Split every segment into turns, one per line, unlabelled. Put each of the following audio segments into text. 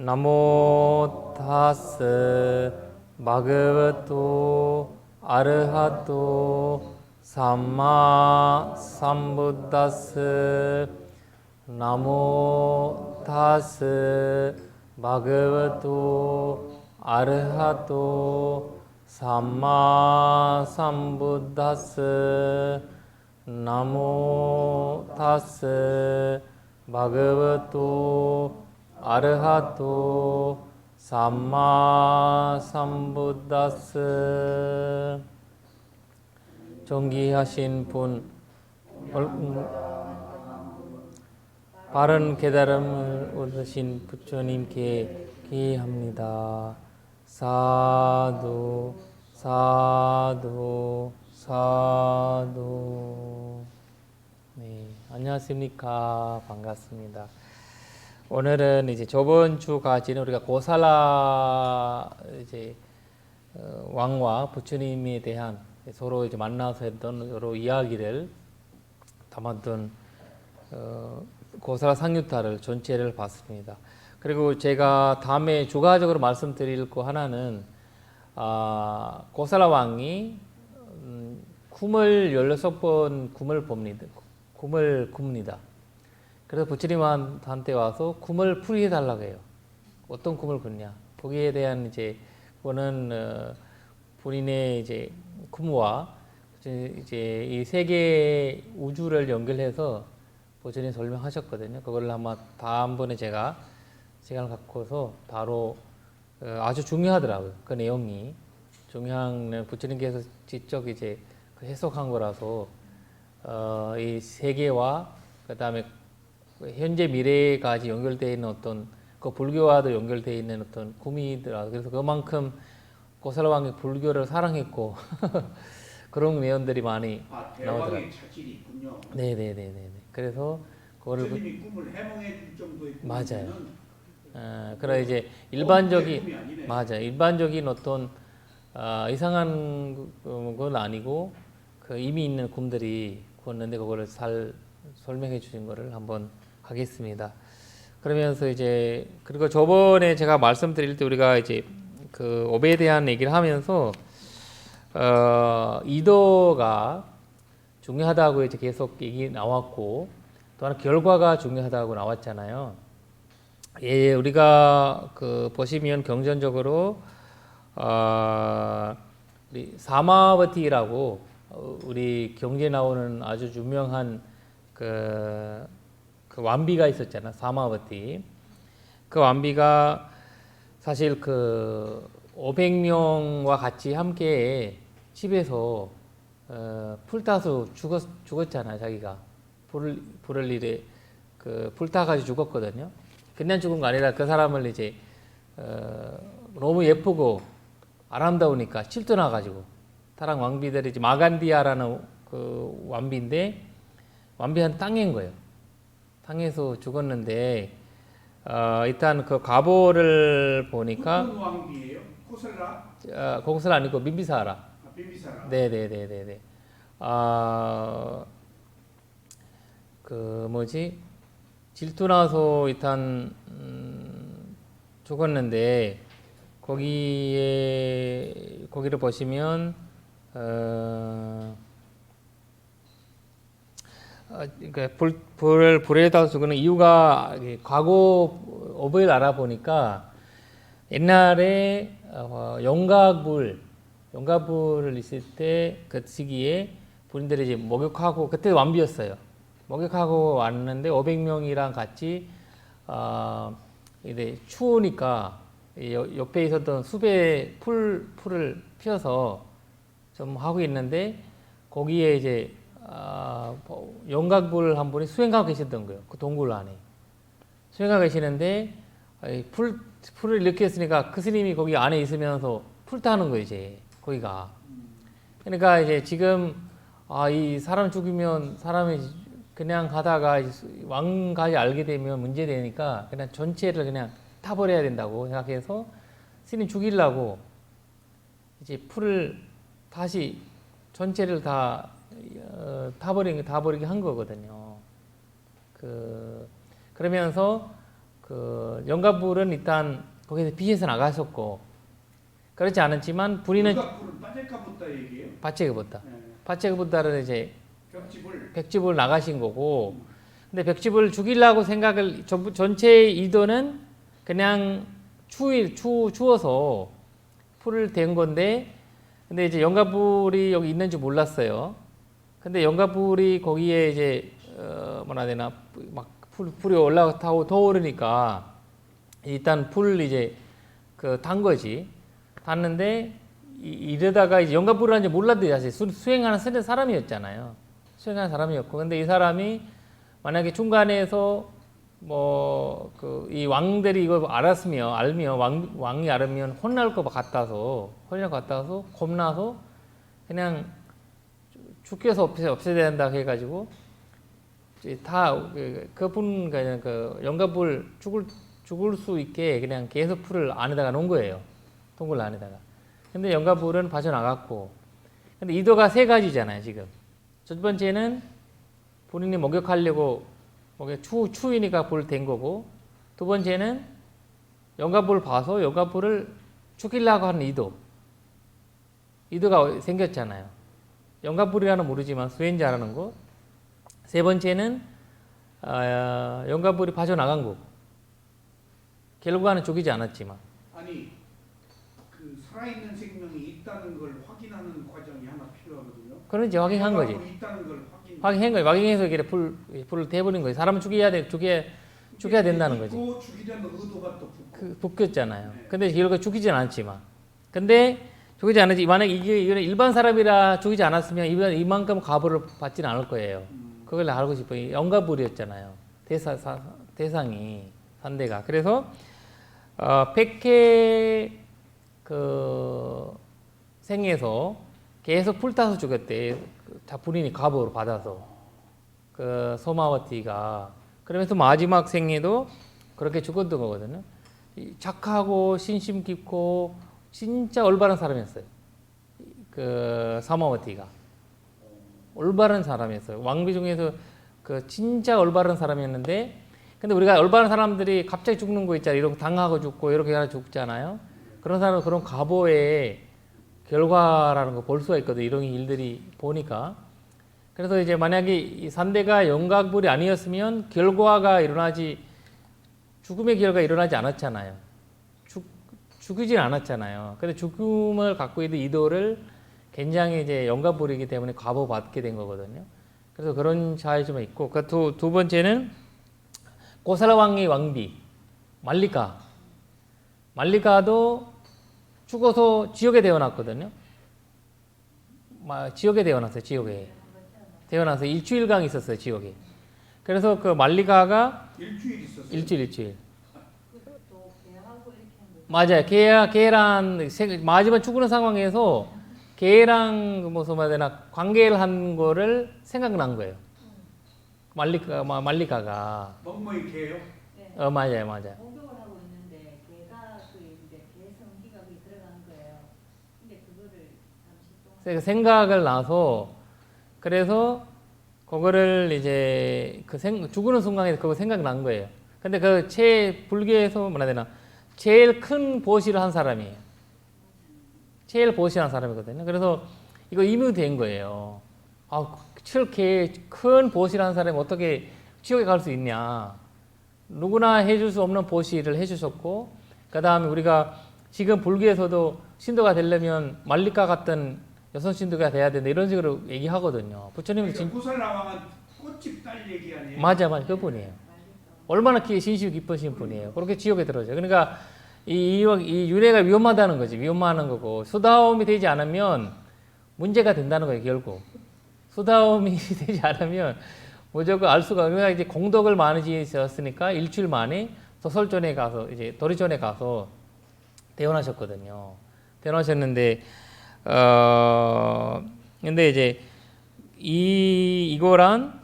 나모 타스 바그와토 아르하토 삼마 삼부다스 나모 타스 바그와토 아르하토 삼마 삼부다스 나모 타스 바그와토 아르하토 삼마 삼부다스. 존귀하신 분, 바른 깨달음을 얻으신 부처님께 기합니다. 사두 사두 사두. 네, 안녕하십니까. 반갑습니다. 오늘은 이제 저번 주까지는 우리가 고살라 이제 왕과 부처님에 대한 서로 이제 만나서 했던 여러 이야기를 담았던 고살라 상유타를 전체를 봤습니다. 그리고 제가 다음에 추가적으로 말씀드릴 거 하나는 고살라 왕이 굼을 16번 굼을 봅니다. 굼을 굽니다. 그래서 부처님한테 와서 굼을 풀이해 달라고 해요. 어떤 굼을 굽냐? 거기에 대한 이제 그거는 본인의 이제 굼과 이제 이 세계 우주를 연결해서 부처님 설명하셨거든요. 그걸 아마 다음번에 제가 시간을 갖고서 바로 아주 중요하더라고요. 그 내용이 중요한 부처님께서 직접 이제 해석한 거라서 이 세계와 그 다음에 현재 미래까지 연결되어 있는 어떤 그 불교와도 연결되어 있는 어떤 굼이더라고요. 그래서 그만큼 고살라 왕이 불교를 사랑했고 그런 내용들이 많이 나오더라고요.
대왕의 차질이 있군요.
네네네네. 그래서 그거를
부처님이 꿈을 해몽해 줄 정도의
맞아요. 그래 이제 일반적인 맞아요. 일반적인 어떤 이상한 건 아니고 그 이미 있는 굼들이 구웠는데 그거를 잘 설명해 주신 거를 한번 하겠습니다. 그러면서 이제 그리고 저번에 제가 말씀드릴 때 우리가 이제 그 업에 대한 얘기를 하면서 이도가 중요하다고 이제 계속 얘기 나왔고 또 하나 결과가 중요하다고 나왔잖아요. 예, 우리가 그 보시면 경전적으로 우리 사마바티라고 우리 경제에 나오는 아주 유명한 그 완비가 있었잖아. 사마바티. 그 완비가 사실 그 500명과 같이 함께 집에서 풀 타서 죽었잖아요. 자기가 불을 일에 그 불 타가지고 죽었거든요. 그냥 죽은 거 아니라 그 사람을 이제 너무 예쁘고 아름다우니까 질투나가지고 타랑 왕비들이 이제 마간디아라는 그 완비인데 완비한 땅인 거예요. 땅에서 죽었는데 일단 그 과보를 보니까
어떤 왕비예요? 코살라?
고슬라 아니고 빈비사라.
빈비사라.
네네네네네. 그 뭐지 질투나서 일단 죽었는데 거기를 보시면 그러니까 불에 따라 죽는 이유가 과거 업을 알아보니까 옛날에 영가불을 있을 때 그 시기에 본인들이 이제 목욕하고 그때 완비였어요. 목욕하고 왔는데 500명이랑 같이 이제 추우니까 옆에 있었던 숲에 풀을 피워서 좀 하고 있는데 거기에 이제 영각불 한 분이 수행하고 계셨던 거예요. 그 동굴 안에 수행하고 계시는데 풀을 이렇게 했으니까 그 스님이 거기 안에 있으면서 풀 타는 거예요. 이제 거기가 그러니까 이제 지금 이 사람 죽이면 사람이 그냥 가다가 왕까지 알게 되면 문제 되니까 그냥 전체를 그냥 타버려야 된다고 생각해서 스님 죽이려고 이제 풀을 다시 전체를 다 타버리게 한 거거든요. 그러면서 그 영가불은 일단 거기서 빛에서 나가셨고 그렇지 않았지만 불이는
불은 빠질까 보다 얘기예요.
바체그보다
네.
바체그보다는 이제
벽집을
백집을 나가신 거고 근데 백집을 죽이려고 생각을 전체 의도는 그냥 추워서 풀을 댄 건데 근데 이제 영가불이 여기 있는 줄 몰랐어요. 근데 영가불이 거기에 이제 뭐라 해야 되나 막 불이 올라타고 더 오르니까 일단 풀 이제 그 단 거지. 탔는데 이러다가 이제 영가불이라는 줄 몰랐대요. 사실 수행하는 사람이었잖아요. 수행하는 사람이었고 근데 이 사람이 만약에 중간에서 뭐 그 이 왕들이 이거 알면 왕이 알으면 혼날 것 같아서 겁나서 그냥 죽여서 없애야 된다 해가지고 다 그분 그냥 그 영가불 죽을 수 있게 그냥 계속 풀을 안에다가 놓은 거예요. 동굴 안에다가. 근데 영가불은 빠져나갔고 근데 의도가 세 가지잖아요 지금. 첫 번째는 본인이 목욕하려고 추위니까 불 댄 거고 두 번째는 영가불을 봐서 영가불을 죽이려고 하는 의도가 생겼잖아요. 영가불이라는 모르지만 수행자라는 거. 세 번째는 영가불이 빠져나간 거고 결과는 죽이지 않았지만
아니 그 살아있는 생명이 있다는 걸 확인하는 과정이 하나 필요하거든요.
그런 이제 확인한 거지.
있다는 걸
확인한 거예요. 확인해서 이렇게 불을 대버린 거예요. 사람은 죽여야 된다는 거지.
또 죽이려는 의도가 또
붙겼잖아요.
네.
근데 결국 죽이진 않았지만. 근데 죽이지 않았지. 만약 이거는 일반 사람이라 죽이지 않았으면 이만큼 가보를 받지는 않을 거예요. 그걸 알고 싶어요. 영가불이었잖아요. 대상이 산대가. 그래서 100회 그 생에서 계속 불타서 죽였대. 본인이 가보를 받아서 그 소마와티가. 그러면서 마지막 생에도 그렇게 죽었던 거거든요. 착하고 신심 깊고 진짜 올바른 사람이었어요. 그 사마와티가 올바른 사람이었어요. 왕비 중에서 그 진짜 올바른 사람이었는데, 근데 우리가 올바른 사람들이 갑자기 죽는 거 있잖아요. 이렇게 당하고 죽고 이렇게 하나 죽잖아요. 그런 사람은 그런 가보의 결과라는 거 볼 수가 있거든요. 이런 일들이 보니까. 그래서 이제 만약에 이 산대가 영가불이 아니었으면 죽음의 결과가 일어나지 않았잖아요. 죽이진 않았잖아요. 근데 죽음을 갖고 있는 의도를 굉장히 이제 영가불이기 때문에 과보받게 된 거거든요. 그래서 그런 차이점이 있고, 그 두 번째는 고사라 왕의 왕비 말리카도 죽어서 지옥에 데워놨거든요. 지옥에 데워놨어요. 지옥에 데워놔서 일주일간 있었어요. 지옥에. 그래서 그 말리카가
일주일 있었어요.
일주일. 맞아요. 개랑 마지막 죽는 상황에서 개랑 무슨 말 되나 관계를 한 거를 생각난 거예요. 말리카가.
멍멍이 개요?
네.
맞아요.
목욕을 하고 있는데 개가 이제 개 성기가 거기 들어가는 거예요. 근데 그거를 잠시 동안
생각을 나서 그래서 그거를 이제 죽는 순간에 그거 생각난 거예요. 근데 그 불교에서 뭐라 해야 되나 제일 큰 보시를 한 사람이에요. 제일 보시한 사람이거든요. 그래서 이거 임의된 거예요. 저렇게 큰 보시를 한 사람이 어떻게 지옥에 갈 수 있냐. 누구나 해줄 수 없는 보시를 해주셨고, 그 다음에 우리가 지금 불교에서도 신도가 되려면 말리카 같은 여성 신도가 돼야 된다 이런 식으로 얘기하거든요. 부처님은
그러니까 고살라 왕은 꽃집 딸 얘기 아니에요?
맞아 그분이에요. 얼마나 신심 깊으신 분이에요. 그렇게 지옥에 들어져요. 그러니까 이 윤회가 위험하다는 거지. 위험한 거고 수다움이 되지 않으면 문제가 된다는 거예요. 결국 수다움이 되지 않으면 무조건 알 수가. 그러니까 이제 공덕을 많이 지으셨으니까 일주일 만에 도리전에 가서 대원하셨거든요. 대원하셨는데 근데 이제 이거란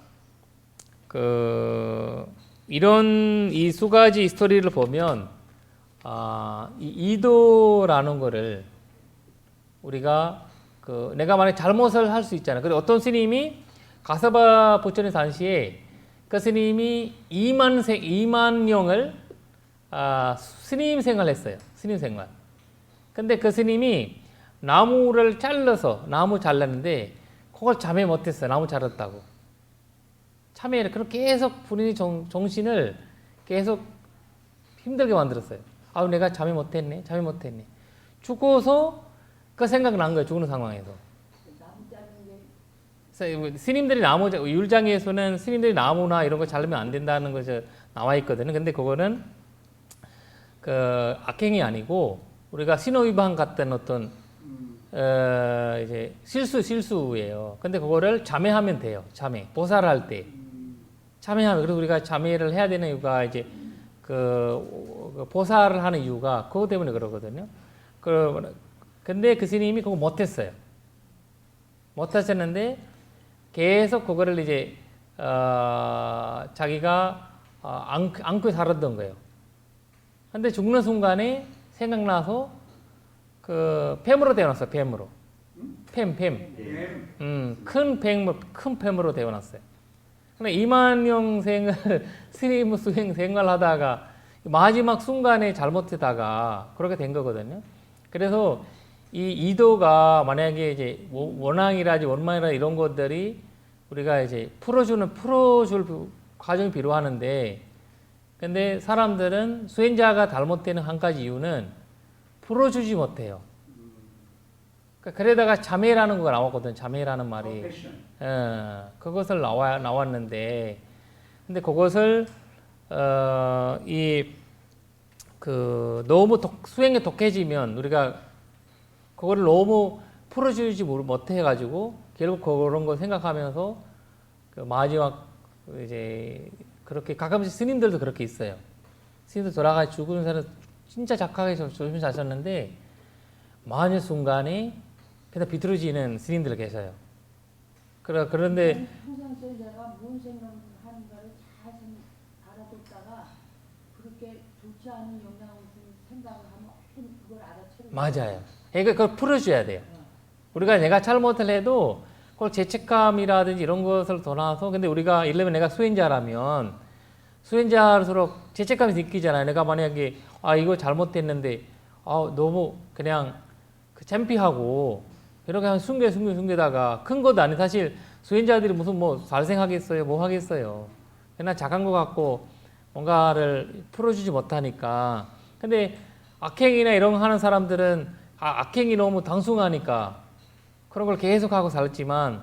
이런 이 두 가지 스토리를 보면 이 이도라는 거를 우리가 내가 만약 잘못을 할 수 있잖아요. 근데 어떤 스님이 가사바 부처님 당시에 그 스님이 2만 명을 스님 생활을 했어요. 스님 생활. 근데 그 스님이 나무를 잘라서 나무 잘랐는데 그걸 참회 못했어요. 나무 잘랐다고. 참회를 그럼 계속 본인이 정신을 계속 힘들게 만들었어요. 아, 내가 참회 못했네. 참회 못했네. 죽어서 그 생각 난 거예요. 죽는 상황에서.
나무 자르는 게
그래서 스님들이 나무 율장에서는 스님들이 나무나 이런 거 자르면 안 된다는 것이 나와 있거든요. 근데 그거는 그 악행이 아니고 우리가 신호위반 같은 어떤 이제 실수예요. 근데 그거를 참회하면 돼요. 참회 보살을 할 때 참회하면 그래서 우리가 참회를 해야 되는 이유가 이제 그 보살을 하는 이유가 그것 때문에 그러거든요. 근데 그 스님이 그거 못했어요. 못하셨는데 계속 그거를 이제 자기가 안고 살았던 거예요. 근데 죽는 순간에 생각나서 그 뱀으로 태어났어요. 뱀으로. 뱀. 큰 뱀으로 태어났어요. 근데 2만 명생을 스님 수행 생활하다가 마지막 순간에 잘못하다가 그렇게 된 거거든요. 그래서 이 이도가 만약에 이제 원앙이라든지 원망이라든지 이런 것들이 우리가 이제 풀어줄 과정이 필요하는데, 근데 사람들은 수행자가 잘못되는 한 가지 이유는 풀어주지 못해요. 그러다가 자매라는 거가 나왔거든. 자매라는 말이. 그것을 나왔는데, 근데 그것을 너무 수행에 독해지면 우리가 그거를 너무 풀어주지 못해가지고 결국 그런 거 생각하면서 그 마지막 이제 그렇게 가끔씩 스님들도 그렇게 있어요. 스님들 돌아가 죽은 사람 진짜 착하게 조심히 사셨는데 마지막 순간에 그냥 비틀어지는 스님들 계셔요. 그런데
항상 제가 뭔 생각하는가를 잘 알아듣다가 그렇게 좋지 않은 영향을 준 생각을 하면 그걸 알아채는
맞아요. 그러니까 그걸 풀어줘야 돼요. 우리가 내가 잘못을 해도 그걸 죄책감이라든지 이런 것을 떠나서, 근데 우리가 예를 들면 내가 수행자라면 수행자일수록 죄책감이 느끼잖아요. 내가 만약에 이거 잘못했는데 너무 그냥 창피하고 이렇게 한 숨겨다가 큰 것도 아니, 사실 수행자들이 무슨 뭐 살생하겠어요, 뭐 하겠어요. 그냥 작은 것 같고 뭔가를 풀어주지 못하니까. 근데 악행이나 이런 거 하는 사람들은 악행이 너무 단순하니까 그런 걸 계속하고 살았지만,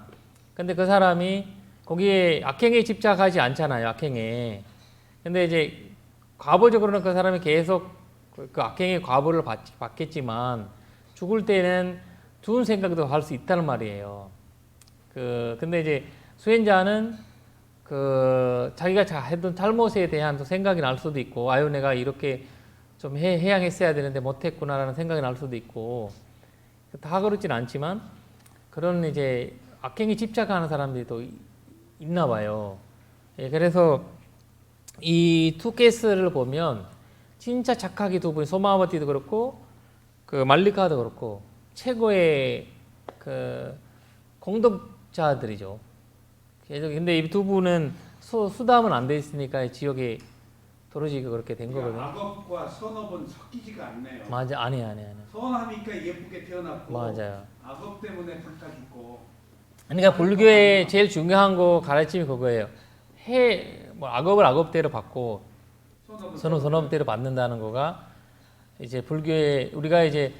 근데 그 사람이 거기에 악행에 집착하지 않잖아요. 악행에. 근데 이제 과보적으로는 그 사람이 계속 그 악행의 과보를 받겠지만 죽을 때는 좋은 생각도 할 수 있다는 말이에요. 근데 이제 수행자는 자기가 했던 잘못에 대한 생각이 날 수도 있고, 내가 이렇게 좀 해양했어야 되는데 못했구나라는 생각이 날 수도 있고, 다 그렇진 않지만 그런 이제 악행에 집착하는 사람들이 또 있나 봐요. 그래서 이 두 케이스를 보면 진짜 착하게 두 분이, 소마바티도 그렇고 그 말리카도 그렇고 최고의 그 공덕자들이죠. 근데 이 두 분은 수담은 안 돼 있으니까 지옥에 도로지 그렇게 된 거거든요.
악업과 선업은 섞이지가 않네요.
맞아, 아니.
선하니까 예쁘게 태어났고,
맞아요.
악업 때문에 불타 죽고.
그러니까 불교의 제일 중요한 거 가르침이 그거예요. 악업을 악업대로 받고 선업대로 받는다는 거가 이제 불교의, 우리가 이제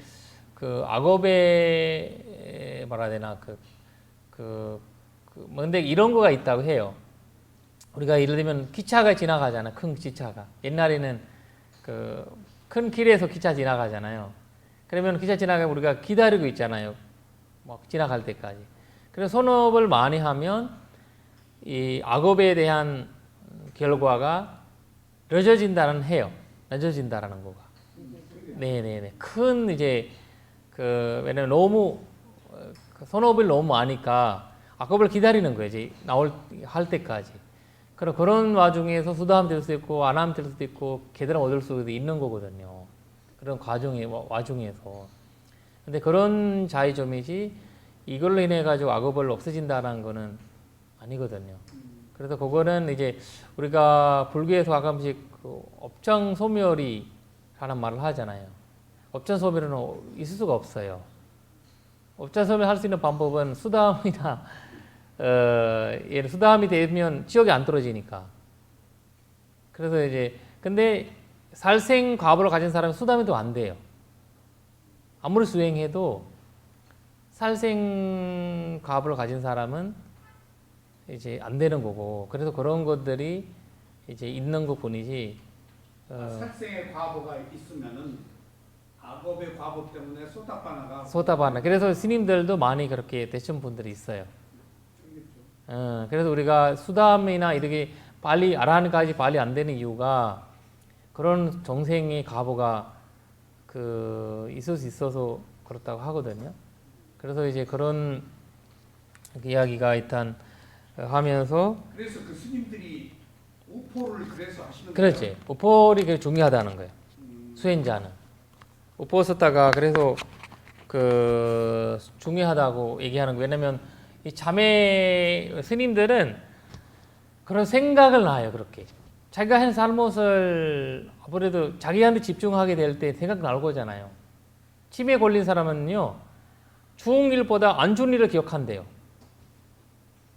그 악업에 뭐라 해야 되나 근데 이런 거가 있다고 해요. 우리가 예를 들면 기차가 지나가잖아. 큰 기차가. 옛날에는 큰 길에서 기차 지나가잖아요. 그러면 기차 지나가면 우리가 기다리고 있잖아요. 막 지나갈 때까지. 그래서 선업을 많이 하면 이 악업에 대한 결과가 늦어진다는 해요. 늦어진다라는 거가. 네네네. 큰 이제 왜냐면 너무 선업을 너무 아니까 악업을 기다리는 거예요. 이제 할 때까지. 그런 와중에서 수다함 될 수도 있고 안함 될 수도 있고 계대람 얻을 수도 있는 거거든요. 그런 와중에서. 근데 그런 차이점이지 이걸로 인해 가지고 악업을 없애진다는 거는 아니거든요. 그래서 그거는 이제 우리가 불교에서 가끔씩 그 업장소멸이라는 말을 하잖아요. 업장소멸은 있을 수가 없어요. 업장소멸 할 수 있는 방법은 수담이나 예를 수담이 되면 지옥에 안 떨어지니까. 그래서 이제 근데 살생과보를 가진 사람은 수담이도 안 돼요. 아무리 수행해도 살생과보를 가진 사람은 이제 안 되는 거고, 그래서 그런 것들이 이제 있는 것 뿐이지.
살생의 과보가 있으면은 악업의 과보 때문에 소타파나가
소타바나. 그래서 스님들도 많이 그렇게 되신 분들이 있어요. 그래서 우리가 수담이나 이렇게 빨리 아라한까지 빨리 안 되는 이유가 그런 정생의 과보가 있을 수 있어서 그렇다고 하거든요. 그래서 이제 그런 이야기가 일단 하면서
그래서 그 스님들이 우포를 그래서 하시는
그렇지.
거예요?
우포리 그게 중요하다는 거예요. 수행자는 우포 썼다가 그래서 중요하다고 얘기하는 거예요. 왜냐면 이 자매 스님들은 그런 생각을 놔요. 그렇게 자기가 한 잘못을 아무래도 자기한테 집중하게 될 때 생각 나올 거잖아요. 치매에 걸린 사람은요, 좋은 일보다 안 좋은 일을 기억한대요.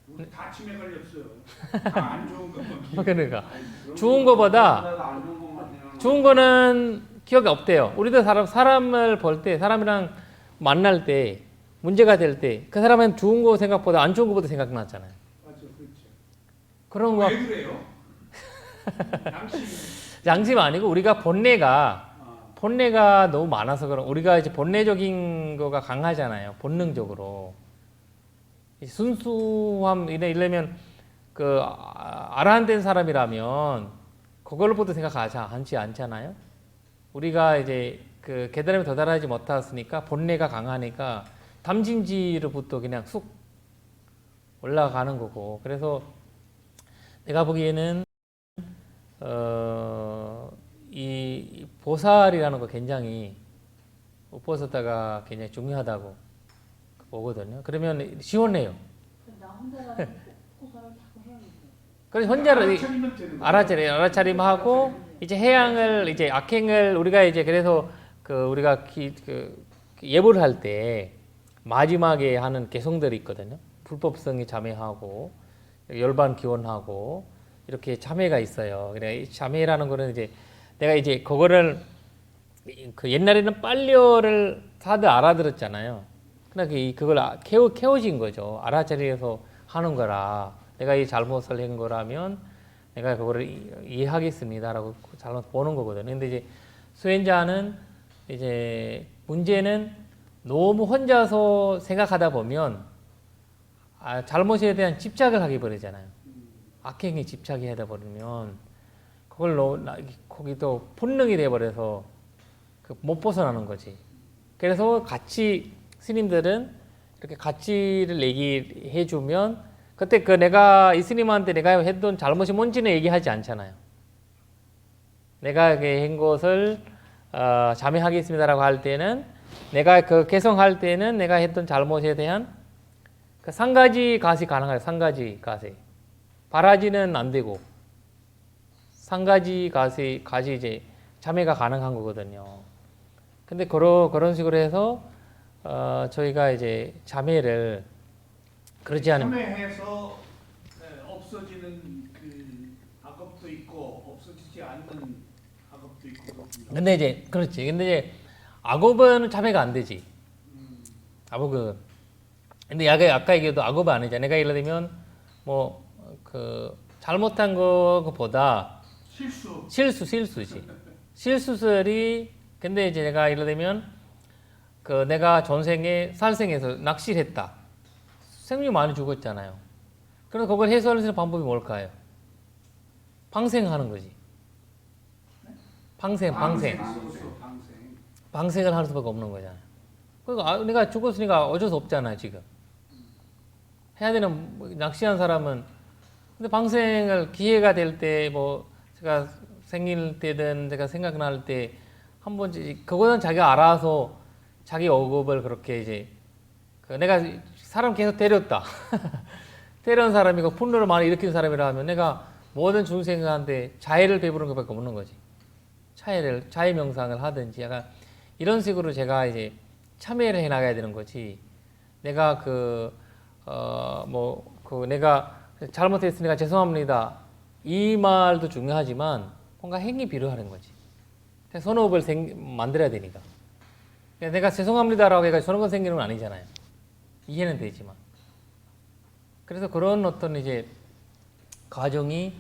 우리 다 치매 걸렸어요. 다 안 좋은 것만
그러니까 좋은 거보다 좋은 거는 기억이 없대요. 우리도 사람을 볼 때, 사람이랑 만날 때, 문제가 될 때, 그 사람은 좋은 거 생각보다 안 좋은 거보다 생각나잖아요.
맞아, 그렇죠.
그런 거.
왜 그래요?
양심 아니고 우리가 본내가 너무 많아서 그런. 우리가 이제 본내적인 거가 강하잖아요. 본능적으로. 순수함 이러면 아라한 된 사람이라면 그걸로 보도 생각하지 않잖아요. 우리가 이제 계단에 도달하지 못했으니까 본내가 강하니까 담진지로부터 그냥 쑥 올라가는 거고. 그래서 내가 보기에는 이 보살이라는 거 굉장히 우포서다가 굉장히 중요하다고 보거든요. 그러면 시원해요.
나 혼자라도 호사를 자꾸 해야겠어.
그래서 혼자를 알아차림하고
네.
이제 해양을 이제 악행을 우리가 이제 그래서 우리가 예불 할 때 마지막에 하는 개성들이 있거든요. 불법성이 자매하고 열반 기원하고 이렇게 자매가 있어요. 그래 이 자매라는 거는 이제 내가 이제 그거를 옛날에는 빨려를 다들 알아들었잖아요. 그러니까 그걸 캐워진 거죠. 알아차려서 하는 거라. 내가 이 잘못을 한 거라면 내가 그거를 이해하겠습니다라고 잘못 보는 거거든요. 근데 이제 수행자는 이제 문제는 너무 혼자서 생각하다 보면 잘못에 대한 집착을 하게 버리잖아요. 악행에 집착이 하다 버리면 그걸 거기도 본능이 돼 버려서 못 벗어나는 거지. 그래서 같이 스님들은 이렇게 가치를 얘기해 주면 그때 내가 이 스님한테 내가 했던 잘못이 뭔지는 얘기하지 않잖아요. 내가 한 것을 자매하겠습니다라고 할 때는 내가 개성할 때는 내가 했던 잘못에 대한 상가지 가시 가능해요. 상가지 가시. 바라지는 안 되고 상가지 가시 이제 자매가 가능한 거거든요. 근데 그런 식으로 해서 저희가 이제 자매를 그러지 않으면
참회해서 없어지는 악업도 있고 없어지지 않는 악업도 있고 그렇군요.
근데 이제 그렇지. 근데 이제 악업은 자매가 안 되지. 악업은. 근데 아까 얘기해도 악업은 아니잖아. 내가 예를 들면 잘못한 것보다 실수지. 실수들이 근데 이제 내가 예를 들면 내가 전생에 살생해서 낚시를 했다. 생명이 많이 죽었잖아요. 그럼 그걸 해소할 수 있는 방법이 뭘까요? 방생하는 거지. 방생을 할 수밖에 없는 거잖아요. 그러니까 내가 죽었으니까 어쩔 수 없잖아요, 지금. 해야 되는 낚시한 사람은 근데 방생을 기회가 될 때 제가 생일 때든 제가 생각날 때 한 번씩 그거는 자기가 알아서 자기 억압을 그렇게 이제 내가 사람 계속 때렸다. 때리는 사람이고 분노를 많이 일으키는 사람이라 하면 내가 모든 중생한테 자애를 베푸는 것밖에 없는 거지. 자애 명상을 하든지 약간 이런 식으로 제가 이제 참여를 해 나가야 되는 거지. 내가 내가 잘못했으니까 죄송합니다. 이 말도 중요하지만 뭔가 행위 필요하는 거지. 선업을 만들어야 되니까. 내가 죄송합니다라고 해가지고 선업은 생기는 건 아니잖아요. 이해는 되지만. 그래서 그런 어떤 이제 과정이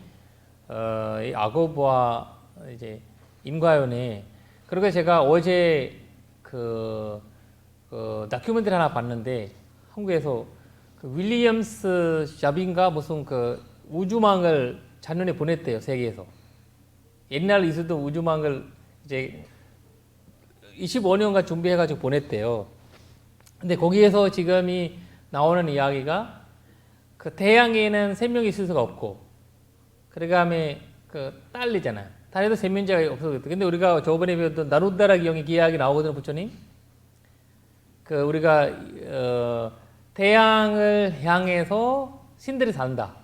이 악업과 이제 임과연에, 그리고 제가 어제 그 다큐멘터리 하나 봤는데 한국에서 그 윌리엄스 잡인가 무슨 그 우주망을 작년에 보냈대요, 세계에서. 옛날 있었던 우주망을 이제 25년간 준비해가지고 보냈대요. 근데 거기에서 지금이 나오는 이야기가 그 태양에는 생명이 있을 수가 없고, 그다음에 그 달이잖아요. 달에도 생명체가 없어졌대. 근데 우리가 저번에 배웠던 나룻다라 기용의 이야기 나오거든요, 부처님. 그 우리가 태양을 향해서 신들이 산다.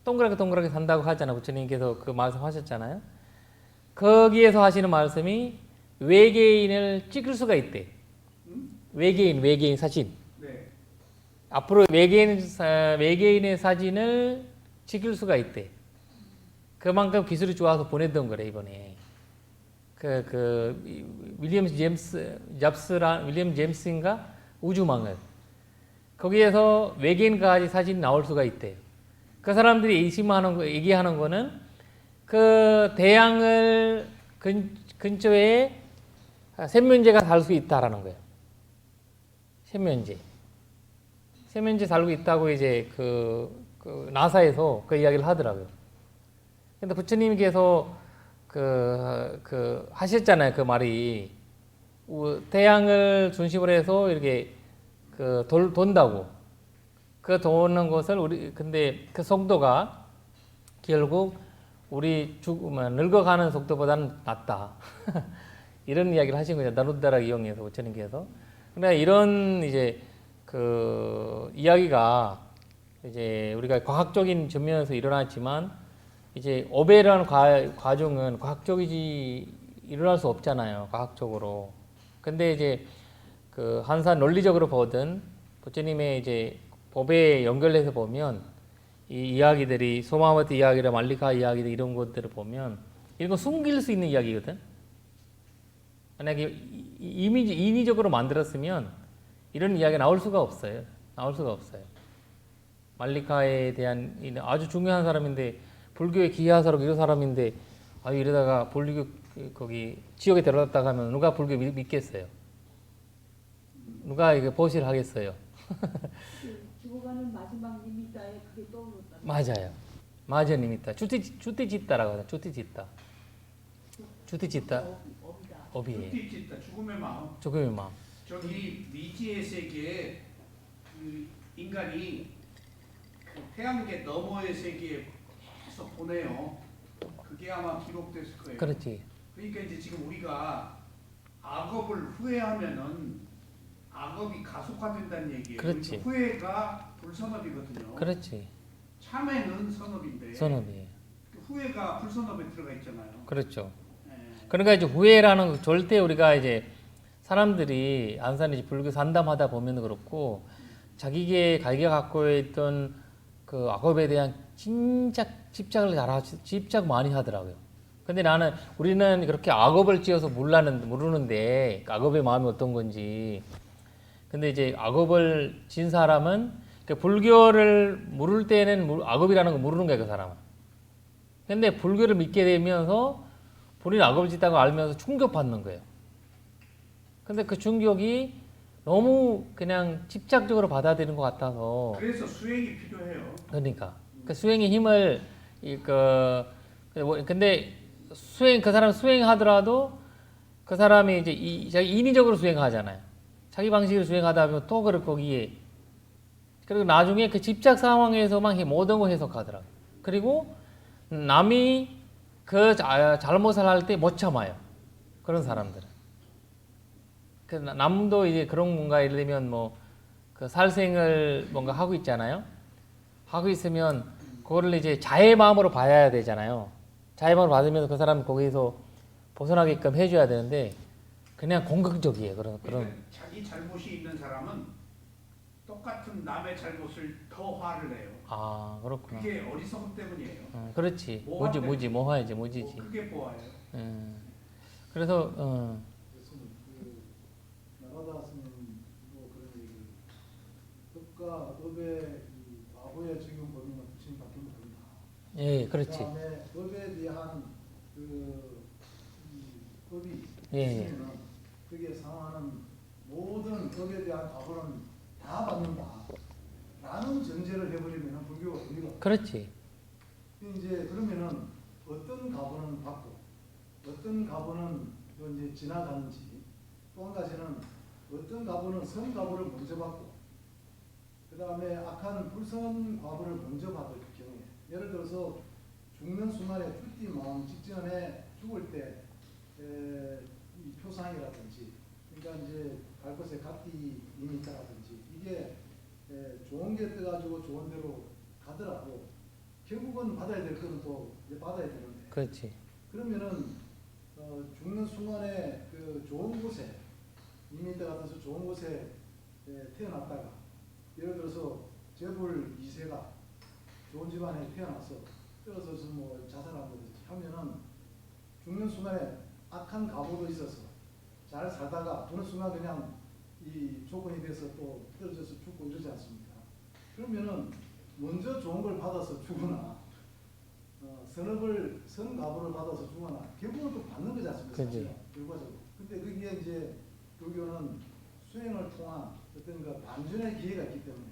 동그랗게 산다고 하잖아요. 부처님께서 그 말씀하셨잖아요. 거기에서 하시는 말씀이 외계인을 찍을 수가 있대. 외계인 사진.
네.
앞으로 외계인의 사진을 찍을 수가 있대. 그만큼 기술이 좋아서 보냈던 거래, 이번에. 윌리엄 제임스인가? 우주망을. 거기에서 외계인까지 사진이 나올 수가 있대요. 그 사람들이 얘기하는 거는 그 태양을 근처에 생명체가 살 수 있다라는 거예요. 생명체 살고 있다고 이제 나사에서 그 이야기를 하더라고요. 근데 부처님께서 하셨잖아요. 그 말이. 태양을 중심으로 해서 이렇게 돈다고. 그 도는 것을 근데 그 속도가 결국 우리 늙어가는 속도보다는 낫다. 이런 이야기를 하신 거죠. 나룻다라 이용해서 부처님께서. 그러니까 이런 이제 이야기가 이제 우리가 과학적인 측면에서 일어났지만 이제 어배라는 과정은 과학적이지 일어날 수 없잖아요. 과학적으로. 근데 이제 한산 논리적으로 보든 부처님의 이제 법에 연결해서 보면 이 이야기들이 소마와티 이야기나 말리카 이야기들 이런 것들을 보면 이런 거 숨길 수 있는 이야기거든. 만약에 인위적으로 만들었으면 이런 이야기가 나올 수가 없어요. 말리카에 대한 아주 중요한 사람인데 불교의 기하사로 이런 사람인데 이러다가 불교 거기 지옥에 데려갔다가 하면 누가 불교 믿겠어요? 누가 이게 보시를 하겠어요?
죽어가는 마지막 니미따에 그게 떠오르다.
맞아요. 맞아 니미따. 주티지따라고 하죠. 주티지따. 업이에요.
주티지따, 죽음의 마음.
죽음의 마음.
저기 미지의 세계에 그 인간이 태양계 너머의 세계에 계속 보내요. 그게 아마 기록됐을 거예요.
그렇지.
그러니까 이제 지금 우리가 악업을 후회하면은 악업이 가속화된다는 얘기예요.
그렇지.
그러니까 후회가 불선업이거든요.
그렇지.
참회는 선업인데.
선업이에요.
후회가 불선업에 들어가 있잖아요.
그렇죠.
예.
그러니까 이제 후회라는 거 절대 우리가 이제 사람들이 안산이지 불교 산담하다 보면 그렇고 자기가 갖고 있던 그 악업에 대한 진짜 집착 많이 하더라고요. 근데 우리는 그렇게 악업을 지어서 모르는데 악업의 마음이 어떤 건지. 근데 이제 악업을 진 사람은 불교를 모를 때는 악업이라는 거 모르는 거야, 그 사람은. 근데 불교를 믿게 되면서 본인이 악업을 짓다고 알면서 충격받는 거예요. 근데 그 충격이 너무 그냥 집착적으로 받아들이는 것 같아서.
그래서 수행이 필요해요.
그러니까 그 수행의 힘을 근데 그 사람 수행하더라도 그 사람이 이제 자기 인위적으로 수행하잖아요. 자기 방식으로 수행하다 보면 또 거기에 그리고 나중에 그 집착 상황에서만 모든 걸 해석하더라고요. 그리고 남이 그 잘못을 할 때 못 참아요. 그런 사람들은. 그 남도 이제 그런 뭔가 예를 들면 그 살생을 뭔가 하고 있잖아요. 하고 있으면 그거를 이제 자의 마음으로 봐야 되잖아요. 자의 마음으로 받으면 그 사람 거기서 벗어나게끔 해줘야 되는데 그냥 공격적이에요. 그런
그러니까 자기 잘못이 있는 사람은 똑같은 남의 잘못을 더 화를 내요.
아 그렇구나.
그게 어리석음 때문이에요.
그렇지.
모화
모하지 모지지.
그게 보아요.
그래서
그래서 그 나라다 스님 뭐 그런 얘기 법과 법의 이 과거의 적용 범위는 부처님 밖에 모른다.
예, 그렇지.
그다음에 법에 대한 그 법이
예.
있으면 거기에 상하는 모든 법에 대한 과거는 다 받는다. 라는 전제를 해버리면 불교가 의미가 없다.
그렇지.
이제 그러면은 어떤 가보는 받고 어떤 가보는 또 이제 지나가는지 또 한 가지는 어떤 가보는 선 가보를 먼저 받고 그 다음에 악한 불선 과보를 먼저 받을 경우에 예를 들어서 죽는 순간에 죽기 마음 직전에 죽을 때 이 표상이라든지 그러니까 이제 갈 곳에 갓띠 임이 있다라든지 이게 좋은 게 떠가지고 좋은 대로 가더라도 결국은 받아야 될 거는 또 이제 받아야 되는데
그렇지.
그러면은 죽는 순간에 그 좋은 곳에 이미 때 같아서 좋은 곳에 태어났다가 예를 들어서 재벌 2세가 좋은 집안에 태어나서 떨어져서 뭐 자살한다든지 하면은 죽는 순간에 악한 가보도 있어서 잘 살다가 어느 순간 그냥 이 조건이 돼서 또 떨어져서 죽고 이러지 않습니까? 그러면은 먼저 좋은 걸 받아서 죽거나 선가보를 받아서 죽거나 결국은 또 받는 거지 않습니까?
그치.
결과적으로. 근데 거기에 이제 불교는 수행을 통한 어떤 그 반전의 기회가 있기 때문에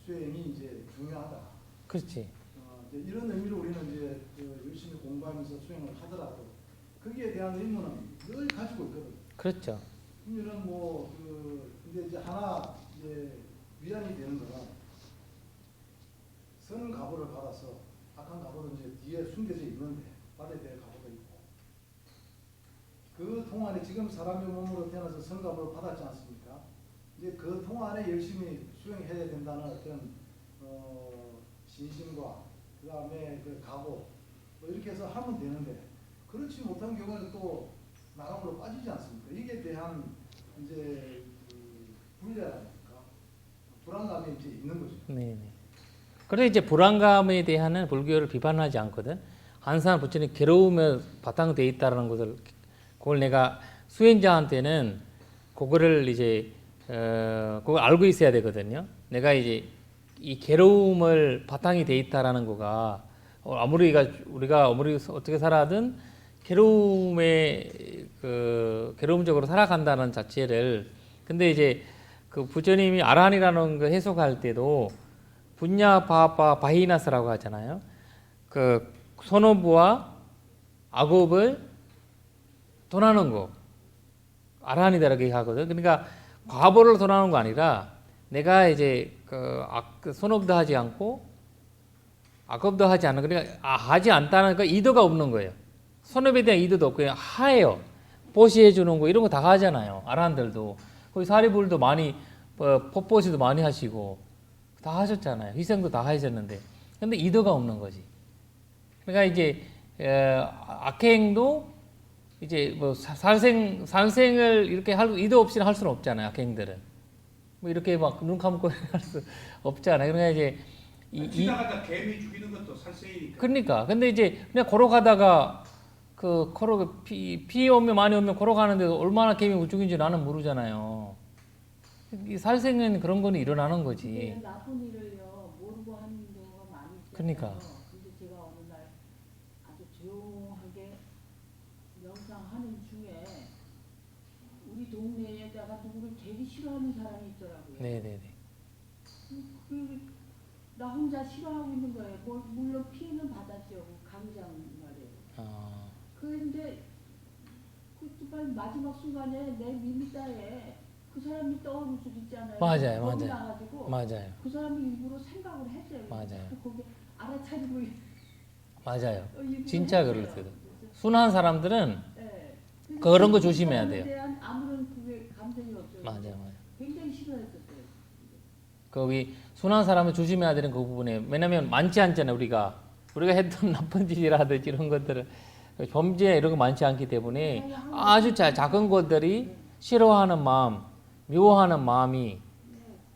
수행이 이제 중요하다.
그렇지.
이제 이런 의미로 우리는 이제 열심히 공부하면서 수행을 하더라도 거기에 대한 의무는 늘 가지고 있거든.
그렇죠.
그러면은 근데 이제 하나 이제 위안이 되는 거는 선 가보를 받아서 악한 가보는 이제 뒤에 숨겨져 있는데 받아야 될 가보가 있고 그 동안에 지금 사람의 몸으로 태어나서 선 가보를 받았지 않습니까? 이제 그 동안에 열심히 수행해야 된다는 어떤 신심과 그 다음에 그 각오 뭐 이렇게 해서 하면 되는데 그렇지 못한 경우에는 또 나락으로 빠지지 않습니까? 이게 대한 이제 불례라니까 불안감이 이제 있는 거죠.
네네. 그래서 이제 불안감에 대한 불교를 비판하지 않거든. 한산 부처님 괴로움에 바탕돼 있다는 것을 그걸 내가 수행자한테는 그거를 이제 그걸 알고 있어야 되거든요. 내가 이제 이 괴로움을 바탕이 돼 있다라는 거가 아무리 우리가 어떻게 살아든 괴로움에 괴로움적으로 살아간다는 자체를 근데 이제 그 부처님이 아라한이라는 거 해석할 때도 분야 바파 바히나스라고 하잖아요. 그 선호부와 악업을 도나는 거 아라한이다 이렇게 하거든. 그러니까 과보를 도나는 거 아니라 내가 이제 그 선업도 하지 않고 악업도 하지 않는 그러니까 하지 않다는 그 의도가 없는 거예요. 선업에 대한 의도도 없고 그냥 하예요. 보시해 주는 거 이런 거 다 하잖아요. 아라한들도 거기 사리불도 많이 법보시도 많이 하시고 다 하셨잖아요. 희생도 다 하셨는데 근데 의도가 없는 거지. 그러니까 이제 악행도 이제 뭐 살생을 이렇게 할 의도 없이는 할 수는 없잖아요. 악행들은 뭐 이렇게 막 눈 감고 할 수 없잖아요. 그러니까 이제
지나가다 개미 죽이는 것도 살생이니까.
그러니까 근데 이제 그냥 걸어가다가 피 오면 많이 오면 걸어가는데도 얼마나 개미 죽인지 나는 모르잖아요. 이 살생은 그런 거는 일어나는 거지.
근데 나쁜 일을요 모르고 하는 경우가 많이 있어요.
그러니까.
근데 제가 어느 날 아주 조용하게 명상하는 중에 우리 동네에다가 누구를 되게 싫어하는 사람이 있더라고요.
네네네.
나 혼자 싫어하고 있는 거예요. 물론 피해는 받았죠. 강장 말이에요. 그런데 그 마지막 순간에 내 미미다에 그 사람이 떠오를 수도 있잖아요.
맞아요,
겁이
맞아요.
나가지고
맞아요.
그 사람이 일부러 생각을 했어요.
맞아요.
거기 알아차리고
맞아요.
일부러
진짜
했어요.
그럴 때도. 순한 사람들은
네.
그런 거 조심해야
그 사람에
돼요.
대한 아무런 그게 감정이 없어요.
맞아요.
굉장히 싫어했었어요.
거기 순한 사람은 조심해야 되는 그 부분에 왜냐면 많지 않잖아요. 우리가 했던 나쁜 짓이라든지 이런 것들은 범죄 이런 거 많지 않기 때문에 아주 작은 것들이 싫어하는 마음, 미워하는 마음이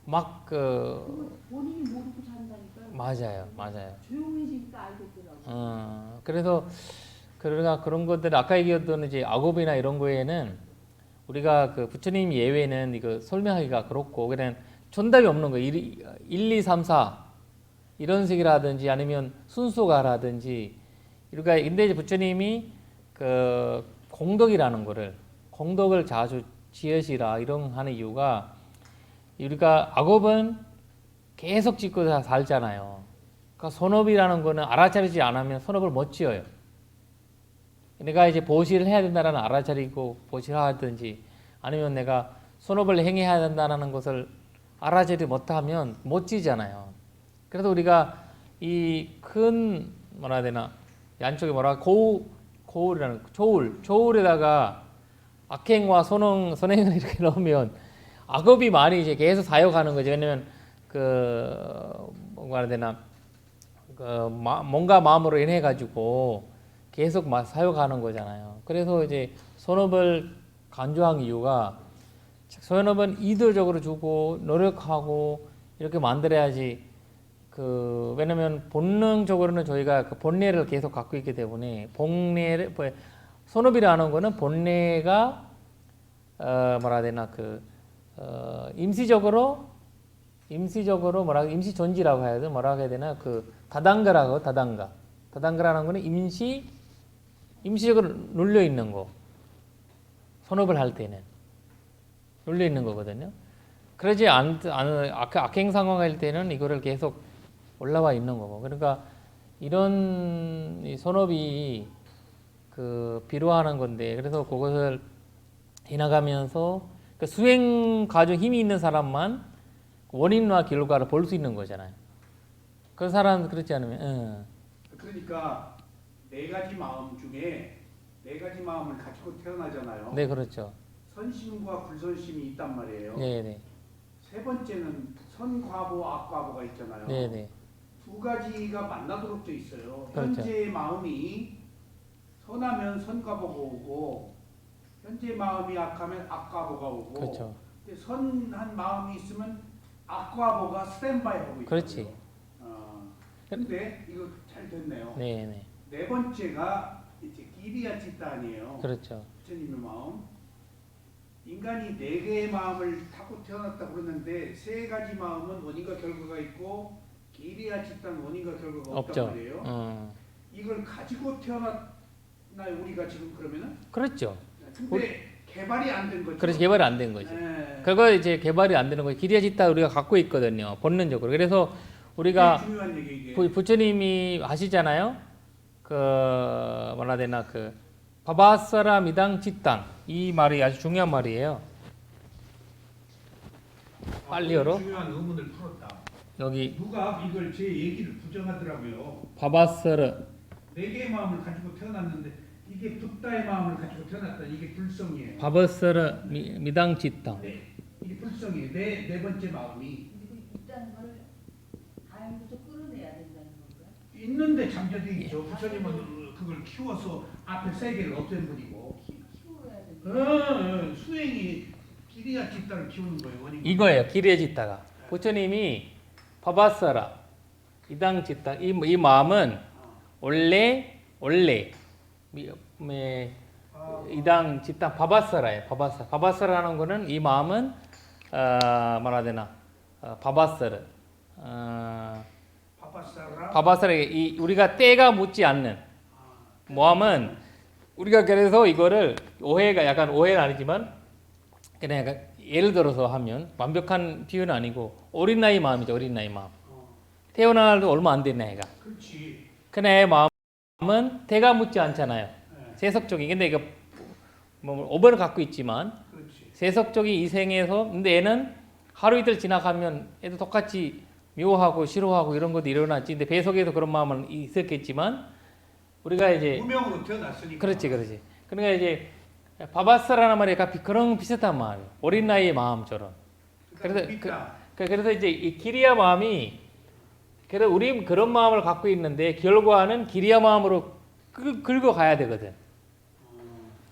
막
그거 본인이 모르고 산다니까요.
맞아요.
조용해지니까 알겠더라고요.
그래서 그런 것들 아까 얘기했던 이제 악업이나 이런 거에는 우리가 그 부처님 예외는 이거 설명하기가 그렇고 그냥 정답이 없는 거예요. 1, 2, 3, 4 이런 식이라든지 아니면 순수가라든지 그러니까 근데 이제 부처님이 그 공덕을 자주 지으시라 이런 하는 이유가 우리가 악업은 계속 짓고 살잖아요. 그러니까 선업이라는 거는 알아차리지 않으면 선업을 못 지어요. 내가 이제 보시를 해야 된다는 알아차리고 보시를 하든지 아니면 내가 선업을 행해야 된다는 것을 알아차리지 못하면 못 지잖아요. 그래서 우리가 이 큰 뭐라 해야 되나 양쪽에 고울이라는 조울에다가 악행과 선행을 이렇게 넣으면 악업이 많이 이제 계속 사역하는 거죠. 왜냐면 뭐라 해야 되나 뭔가 마음으로 인해 가지고 계속 사역하는 거잖아요. 그래서 이제 선업을 강조한 이유가 선업은 의도적으로 주고 노력하고 이렇게 만들어야지 왜냐면 본능적으로는 저희가 그 본래를 계속 갖고 있기 때문에 선업이라는 거는 본래가 뭐라 해야 되나 임시적으로 임시존지라고 해야 되나 뭐라고 해야 되나 다단가라는 거는 임시적으로 눌려 있는 거. 선업을 할 때는 눌려 있는 거거든요. 그러지 악행 상황일 때는 이거를 계속 올라와 있는 거고. 그러니까 이런 선업이 비료하는 건데 그래서 그것을 해나가면서 수행 과정 힘이 있는 사람만 원인과 결과를 볼 수 있는 거잖아요. 그 사람은 그렇지 않으면
그러니까 네 가지 마음 중에 네 가지 마음을 가지고 태어나잖아요.
네, 그렇죠.
선심과 불선심이 있단 말이에요.
네.
세 번째는 선과보, 악과보가 있잖아요.
네.
두 가지가 만나도록 돼 있어요.
그렇죠.
현재의 마음이 선하면 선과보가 오고 현재 마음이 악하면 악과보가 오고
그렇죠.
선한 마음이 있으면 악과보가 스탠바이 하고 있어요.
그렇지.
근데 이거 잘 됐네요.
네.
네 번째가 이제 기리야 찌따 아니에요.
그렇죠.
부처님의 마음. 인간이 네 개의 마음을 타고 태어났다 그러는데 세 가지 마음은 원인과 결과가 있고 기리야 찌따는 원인과 결과가 없단 말이에요. 이걸 가지고 태어났나요 우리가 지금 그러면은?
그렇죠.
근데 개발이 안 된 거죠.
그래서 개발이 안 된 거죠. 그거 이제 개발이 안 되는 거예요. 기리야지따 우리가 갖고 있거든요. 본능적으로. 그래서 우리가
중요한 얘기 이게.
부처님이 하시잖아요. 뭐라 해야 되나 바바사라 미당 짓당 이 말이 아주 중요한 말이에요. 빨리 열어.
중요한 의문을 풀었다.
여기
누가 이걸 제 얘기를 부정하더라고요.
바바사라
네 개의 마음을 가지고 태어났는데 이게 붓다의 마음을 가지고 태어났다. 이게 불성이에요.
바바사라 미당 짓당.
네, 이게 불성이에요. 네 번째 마음이
있다는 걸 가양부터 끌어내야 된다는 건가요?
있는데 잠재돼 있죠. 부처님은 그걸 키워서 앞에 세 개를 없앤 분이고.
키워야 된다.
수행이 기리야 짓다를 키우는 거예요. 원인.
이거예요. 기리야지따가. 부처님이 바바사라 미당 짓당 이 마음은 원래 이당 짓당 바바사라예요. 바바사라는 거는 이 마음은 뭐라 되나 바바사라 바바사라 우리가 때가 묻지 않는 마음은 우리가 그래서 이거를 약간 오해는 아니지만 그냥 약간 예를 들어서 하면 완벽한 비유는 아니고 어린 나이 마음이죠. 어린 나이 마음. 태어나도 얼마 안 된 애가.
그렇지.
그 애의 마음은 때가 묻지 않잖아요. 세속적인. 근데 이거 뭐 오버를 갖고 있지만
그렇지.
세속적인 이 생에서 근데 애는 하루 이틀 지나가면 애도 똑같이 미워하고 싫어하고 이런 것도 일어났지. 근데 배속에도 그런 마음은 있었겠지만 우리가 이제
무명으로 태어났으니까.
그렇지. 그러니까 이제 바바사라는 말이 약간 그런 비슷한 마음이에요. 어린 나이의 마음처럼.
그래서
그래서 이제 이 기리야 마음이 그래서 우리 그런 마음을 갖고 있는데 결과는 기리야 마음으로 긁어 가야 되거든.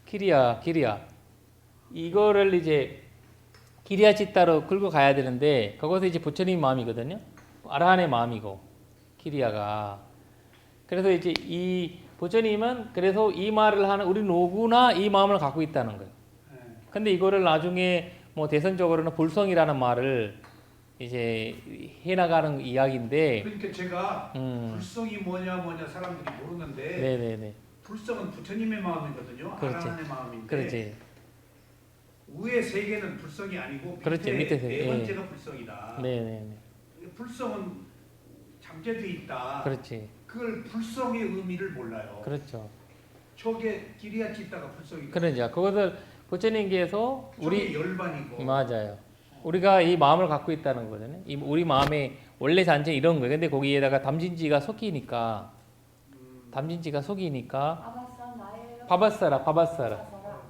기리야. 이거를 이제 기리야 치따로 긁어 가야 되는데 그것이 이제 부처님 마음이거든요. 아라한의 마음이고 기리야가. 그래서 이제 이 부처님은 그래서 이 말을 하는 우리 누구나 이 마음을 갖고 있다는 거예요. 근데 이거를 나중에 뭐 대선적으로는 불성이라는 말을 이제 해나가는 이야기인데.
그러니까 제가 불성이 뭐냐 사람들이 모르는데.
네네네.
불성은 부처님의 마음이거든요.
그렇지.
아라한의 마음인데.
그렇지.
위에 세 개는 불성이 아니고
그렇지, 밑에 세 개.
네 번째가 불성이다.
네네네.
불성은 잠재돼 있다.
그렇지.
그걸 불성의 의미를 몰라요.
그렇죠.
저게 기리야 찢다가 불성이고.
그러니까 그것을 부처님께서
우리 열반이고.
맞아요. 우리가 이 마음을 갖고 있다는 거잖아요. 우리 마음의 원래 잔재 이런 거예요. 근데 거기에다가 담진지가 속이니까
아바사 나예요.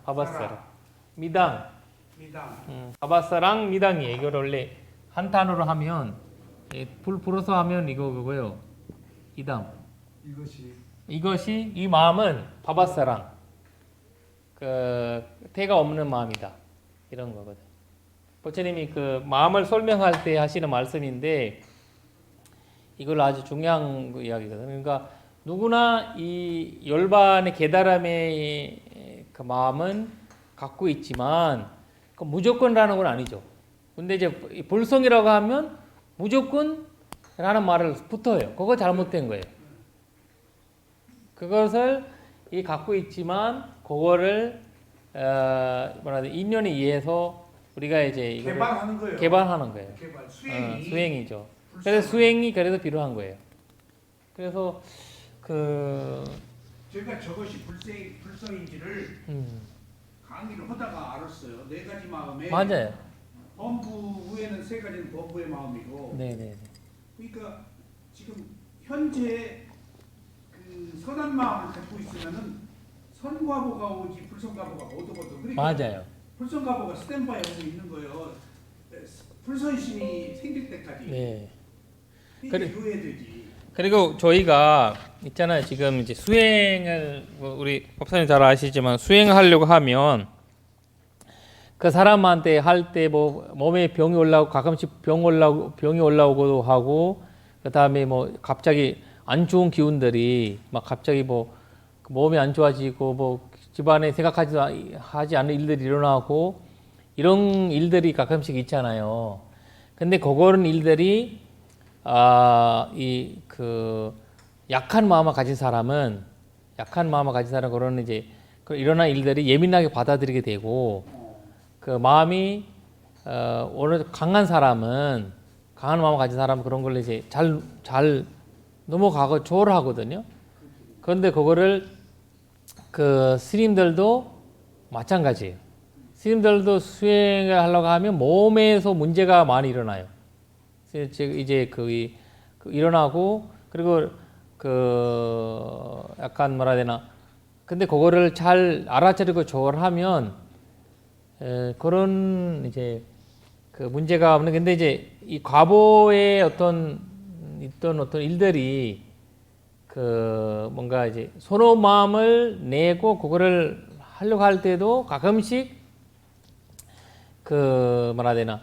바바사라 미당.
미당.
바바사랑 미당이에요. 이걸 원래 한 단어로 하면 불 불어서 하면 이거 그거요. 이담. 이것이 이 마음은 바바사랑 그 태가 없는 마음이다. 이런 거거든. 부처님이 그 마음을 설명할 때 하시는 말씀인데 이걸 아주 중요한 이야기거든. 그러니까 누구나 이 열반의 깨달음의 그 마음은 갖고 있지만 그 무조건이라는 건 아니죠. 근데 이제 불성이라고 하면 무조건이라는 말을 붙어요. 그거 잘못된 거예요. 그것을 갖고 있지만 그거를 인연에 의해서 우리가 이제 이거를 개발하는 거예요. 수행이죠. 그래서 수행이 그래도 필요한 거예요. 그래서
제가 저것이 불성인지를 강의를 하다가 알았어요. 네 가지 마음에.
맞아요.
범부 위에는 세 가지는 범부의 마음이고.
네네.
그러니까 지금 현재 그 선한 마음을 갖고 있으면은 선과보가 오지 불성과보가 오더거든. 그러니까
맞아요.
불성과보가 스탠바이 하고 있는 거예요. 불선심이 생길 때까지.
네.
그래. 이해되지.
그리고 저희가 있잖아요. 지금 이제 수행을 우리 법사님 잘 아시지만 수행하려고 하면 그 사람한테 할 때 뭐 몸에 병이 올라오고 가끔씩 병이 올라오고도 하고 그다음에 뭐 갑자기 안 좋은 기운들이 막 갑자기 뭐 몸이 안 좋아지고 뭐 집안에 생각하지도 하지 않는 일들이 일어나고 이런 일들이 가끔씩 있잖아요. 근데 그거는 일들이 약한 마음을 가진 사람은 그런 이제 일어난 일들이 예민하게 받아들이게 되고 그 마음이 어느 강한 마음을 가진 사람은 그런 걸 이제 잘 넘어가고 조절하거든요. 그런데 그거를 그 스님들도 마찬가지예요. 스님들도 수행을 하려고 하면 몸에서 문제가 많이 일어나요. 이제 일어나고 그리고 약간 뭐라 해야 되나. 근데 그거를 잘 알아차리고 조절하면 그런 이제 그 문제가 없는. 근데 이제 이 과보의 어떤 일들이 뭔가 이제 선호 마음을 내고 그거를 하려고 할 때도 가끔씩 뭐라 해야 되나.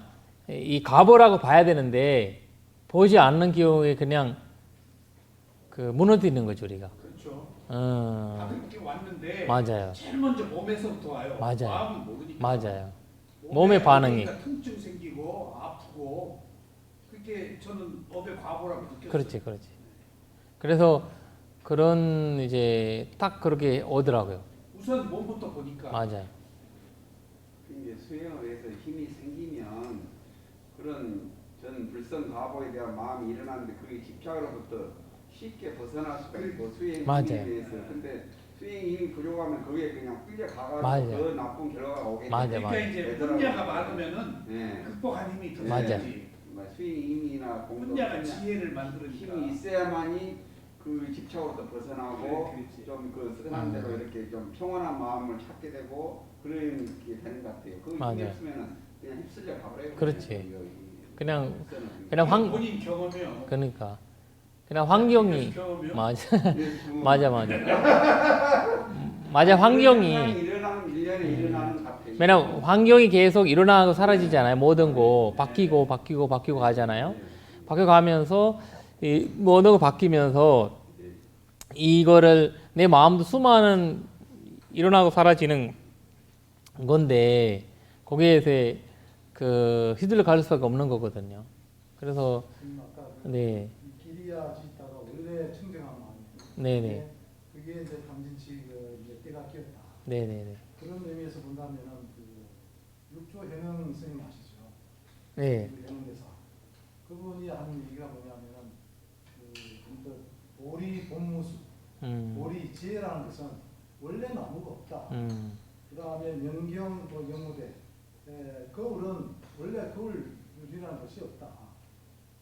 이 과보라고 봐야 되는데 보지 않는 경우에 그냥 무너지는 거죠 우리가.
그렇죠. 다들 이렇게 왔는데
맞아요.
제일 먼저 몸에서부터 와요.
맞아요.
마음은 모르니까.
맞아요. 몸의 반응이.
통증 생기고 아프고 그게 저는 업의 과보라고 느꼈어요.
그렇지. 그래서 그런 이제 딱 그렇게 오더라고요.
우선 몸부터 보니까.
맞아요.
이제 수행을 해서 힘이 생기면 그런 전 불성 과보에 대한 마음이 일어나는데 그게 집착으로부터 쉽게 벗어날 수가 있고 수행 힘에 대해서. 근데 수행 힘이 부족하면 거기에 그냥 끌려가가지고 더 나쁜 결과가 오게 되니까.
그러니까 이제 분야가 많으면은 극복한 힘이 더 있어야지.
수행 힘이나
분야가 지혜를 만들으니까.
힘이 있어야만이 그 집착으로부터 벗어나고 좀 그 선한 대로 이렇게 좀 평온한 마음을 찾게 되고 그런 게 되는 것 같아요. 그 힘이 없으면은 그냥 휩쓸려 가버려요.
그렇지. 그냥
불선은
황
본인 경험이요.
그러니까 그냥 환경이
경험이요.
맞아
뭐
맞아 맞아 환경이
일어나는 1년에 일어나는 같아요.
왜냐면 환경이 계속 일어나고 사라지잖아요. 모든 거 바뀌고 가잖아요. 바뀌어 가면서 이 모든 거 바뀌면서 이거를 내 마음도 수많은 일어나고 사라지는 건데 거기에서 그 휘둘러 갈 수밖에 없는 거거든요. 그래서
아까
네,
이 기리야 지다가 원래 청정한 마음이에요.
네네,
그게 이제 담진치 이제 때가 끼었다.
네네네,
그런 의미에서 본다면은 그 육조 현영 스님 아시죠?
네,
그 현영대사. 그분이 하는 얘기가 뭐냐면은 그 보리 본무수, 보리 지혜라는 것은 원래 나무가 없다. 그 다음에 명경 또 영무대, 거울은 원래 거울이라는 것이 없다.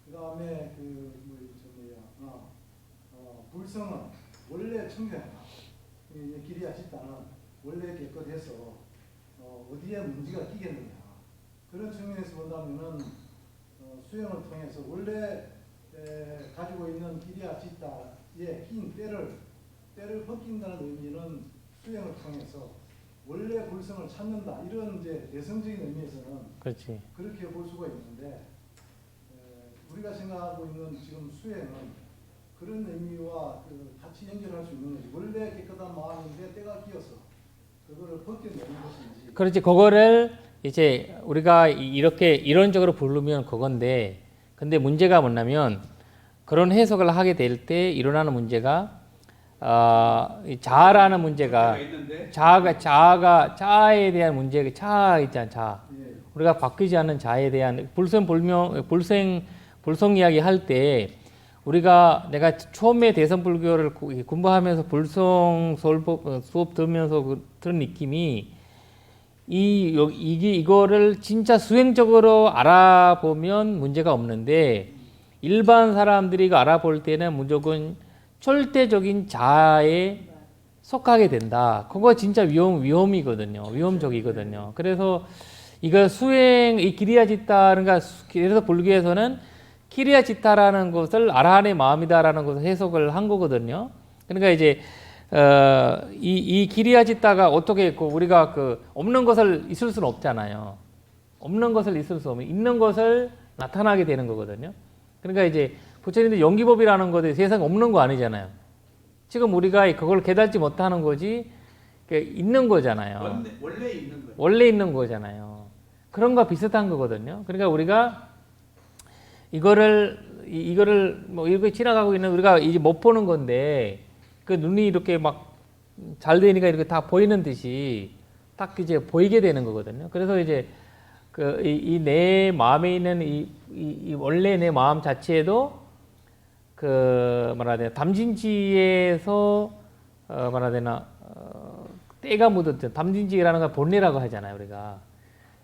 그 다음에 불성은 원래 청정하다. 기리야 지다는 원래 깨끗해서 어디에 문제가 끼겠느냐. 그런 측면에서 본다면은 수행을 통해서 원래 가지고 있는 기리야 지다의 흰 때를 벗긴다는 의미는 수행을 통해서 원래 불성을 찾는다. 이런 이제 내성적인 의미에서는
그렇지.
그렇게 볼 수가 있는데 우리가 생각하고 있는 지금 수행은 그런 의미와 같이 연결할 수 있는 거지. 원래 깨끗한 마음인데 때가 끼어서 그거를 벗겨내는 것인지.
그렇지. 그거를 이제 우리가 이렇게 이론적으로 부르면 그건데, 근데 문제가 뭐냐면 그런 해석을 하게 될 때 일어나는 문제가 이 자아라는 문제가 자아에 대한 문제가 자아 있잖아. 자아. 우리가 바뀌지 않는 자아에 대한 불성 이야기 할 때 우리가 내가 처음에 대선 불교를 공부하면서 불성 수업 들으면서 들은 느낌이 이거를 진짜 수행적으로 알아보면 문제가 없는데 일반 사람들이 이거 알아볼 때는 무조건 절대적인 자아에 속하게 된다. 그거 진짜 위험이거든요. 위험적이거든요. 그래서 이거 수행, 이 기리야지따, 그래서 불교에서는 기리야지따라는 것을 아라한의 마음이다라는 것을 해석을 한 거거든요. 그러니까 이제 이 기리야지따가 어떻게 있고 우리가 없는 것을 있을 수는 없잖아요. 없는 것을 있을 수 없는 있는 것을 나타나게 되는 거거든요. 그러니까 이제 부처님도 연기법이라는 것이 세상에 없는 거 아니잖아요. 지금 우리가 그걸 깨닫지 못하는 거지 있는 거잖아요.
원래 있는 거예요.
원래 있는 거잖아요. 그런 거 비슷한 거거든요. 그러니까 우리가 이거를 이렇게 지나가고 있는 우리가 이제 못 보는 건데 그 눈이 이렇게 막 잘 되니까 이렇게 다 보이는 듯이 딱 이제 보이게 되는 거거든요. 그래서 이제 이 내 마음에 있는 이 원래 내 마음 자체에도 담진지에서 때가 묻었죠. 담진지라는 건 본래라고 하잖아요. 우리가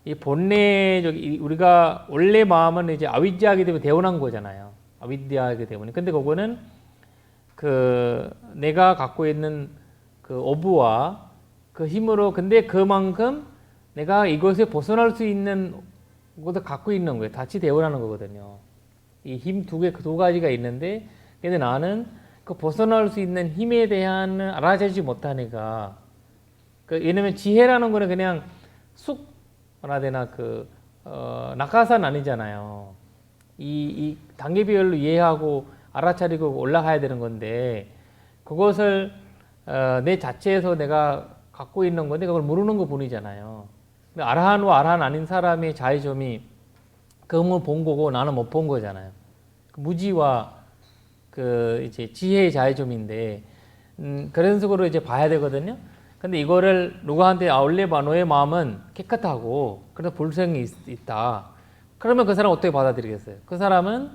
이 본래적 우리가 원래 마음은 이제 아위ද්야하게 되면 대원한 거잖아요. 아위ද්야하게 되면. 근데 그거는 내가 갖고 있는 어부와 그 힘으로 근데 그만큼 내가 이것에 벗어날 수 있는 것을 갖고 있는 거예요. 같이 대원하는 거거든요. 이 힘 두 가지가 있는데 근데 나는 그 벗어날 수 있는 힘에 대한 알아채지 못하니까 왜냐면 지혜라는 거는 그냥 낙하산 아니잖아요. 이 단계별로 이해하고 알아차리고 올라가야 되는 건데 그것을 내 자체에서 내가 갖고 있는 건데 그걸 모르는 것 뿐이잖아요. 아라한과 아라한 아닌 사람의 자의점이 그걸 본 거고 나는 못 본 거잖아요. 무지와 이제 지혜의 자의점인데 그런 식으로 이제 봐야 되거든요. 근데 이거를 누구한테 원래 너의 마음은 깨끗하고 그래서 불성이 있다. 그러면 그 사람 어떻게 받아들이겠어요? 그 사람은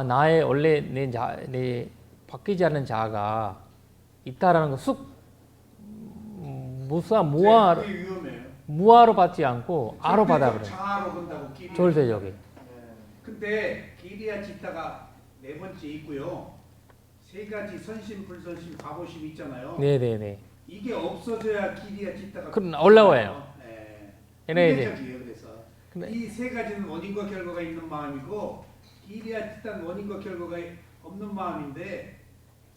나의 원래 내 바뀌지 않는 자아가 있다라는 거 무아로 받지 않고 아로 받아버려요.
자아로 본다고 기리야.
절대적인.
근데 기리야 지다가 네 번째 있고요. 세 가지 선심, 불선심, 가보심 있잖아요.
네네네.
이게 없어져야 기리야 지다가
올라와요.
네.
그래서
이 세 가지는 원인과 결과가 있는 마음이고 기리와 짙다는 원인과 결과가 없는 마음인데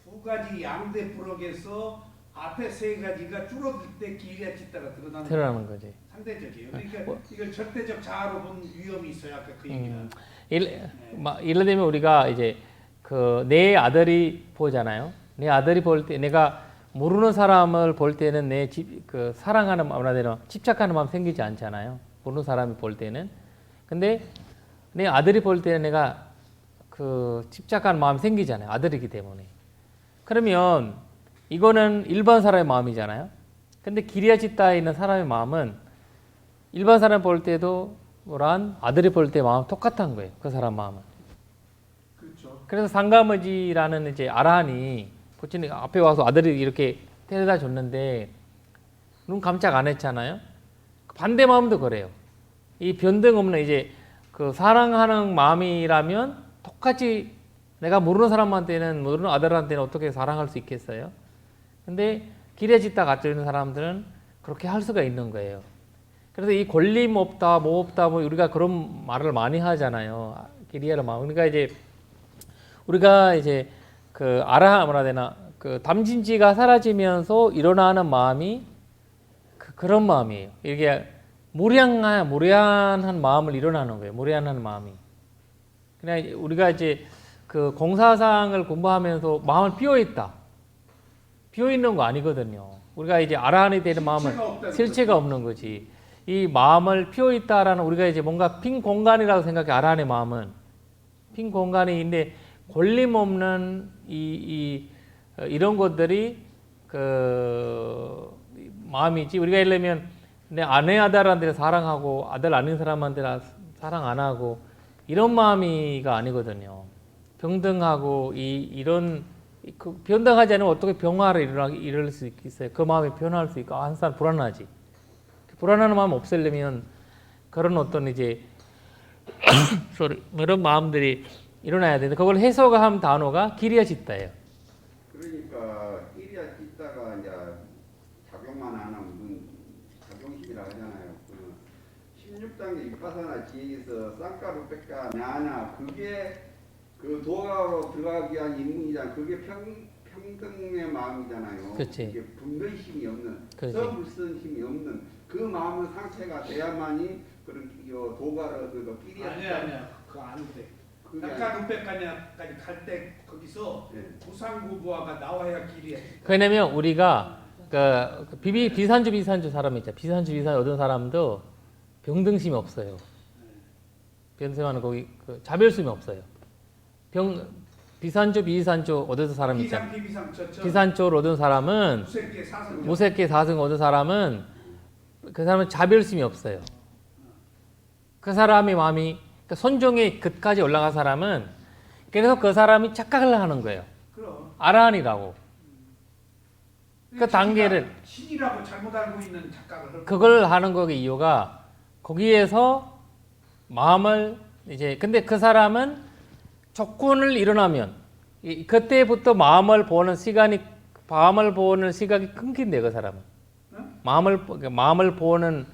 두 가지 양대 부럭에서 앞에 세 가지가 줄어들 때 기리와 짙다가
드러나는 거지.
상대적이에요. 그러니까 이걸 절대적 자아로 본 위험이 있어요. 아까 그 얘기는.
예를 들면 우리가 이제 그 내 아들이 보잖아요. 내 아들이 볼 때 내가 모르는 사람을 볼 때는 그 사랑하는 마음이나 집착하는 마음 생기지 않잖아요. 모르는 사람이 볼 때는. 근데 내 아들이 볼 때는 내가 그 집착하는 마음이 생기잖아요. 아들이기 때문에. 그러면 이거는 일반 사람의 마음이잖아요. 근데 기리와 짙다에 있는 사람의 마음은 일반 사람 볼 때도 뭐란 아들이 볼 때 마음 똑같은 거예요. 그 사람 마음은.
그렇죠.
그래서 상가머지라는 이제 아라한이 부처님 앞에 와서 아들이 이렇게 데려다 줬는데 눈 깜짝 안 했잖아요. 반대 마음도 그래요. 이 변동 없는 이제 그 사랑하는 마음이라면 똑같이 내가 모르는 사람한테는 모르는 아들한테는 어떻게 사랑할 수 있겠어요? 근데 기리와 짙다 갖춰 있는 사람들은 그렇게 할 수가 있는 거예요. 그래서 이 걸림 없다, 뭐 없다, 뭐 우리가 그런 말을 많이 하잖아요. 기리와 마음. 그러니까 이제 우리가 이제 그 뭐라 되나 그 담진지가 사라지면서 일어나는 마음이 그런 마음이에요. 이게 무례한 마음을 일어나는 거예요. 무례한 마음이. 그냥 우리가 이제 그 공사상을 공부하면서 마음을 비워 있다. 비워 있는 거 아니거든요. 우리가 이제 아라한이 되는 마음은 실체가 없는 거지. 이 마음을 비워 있다라는 우리가 이제 뭔가 빈 공간이라고 생각해. 아라한의 마음은 빈 공간인데 걸림 없는 이런 것들이 그 마음이지. 우리가 예를 들면 내 아내 아들한테 사랑하고 아들 아닌 사람한테 사랑 안 하고 이런 마음이가 아니거든요. 평등하고 이런 변덕하지 않으면 어떻게 병화를 이룰 수 있어요? 그 마음이 변화할 수 있고 항상 불안하지. 불안한 마음 없애려면 그런 어떤 이제 이런 마음들이 일어나야 되는데 그걸 해석한 단어가 기리와 짙다예요.
그러니까 기리와 짙다가 이제 작용만 안 하면 무슨 작용심이라 하잖아요. 16단계 위파사나 지혜에서 쌍가루백가 나나 그게 그 도가로 들어가기 위한 인문이잖아. 그게 평등의 마음이잖아요.
그치.
이게 분별심이 없는,
그치.
서불선심이 없는 그 마음의 상태가 돼야만이 그런 도가로 그 끼리야.
아니야. 그거 안 돼. 아까 룩백까지 갈 때 거기서 부상구부화가 나와야 길이야.
왜냐면 우리가 그 비산주 사람 있잖아. 비산주 얻은 사람도 병등심이 없어요. 변성하는 거기 그 자별심이 없어요. 비산주 얻은 사람 있잖아. 비산주를 얻은 사람은 무색계 사승 얻은 사람은 그 사람은 자별심이 없어요. 그 사람의 마음이 그러니까 선종의 끝까지 올라간 사람은 그래서 그 사람이 착각을 하는 거예요.
그럼.
아라한이라고. 그 단계를
신이라고 잘못 알고 있는 착각을
그걸 하는 거의 이유가 거기에서 마음을 이제 근데 그 사람은 조건을 일어나면 그때부터 마음을 보는 시각이 끊긴대요. 그 사람은.
응?
마음을 보는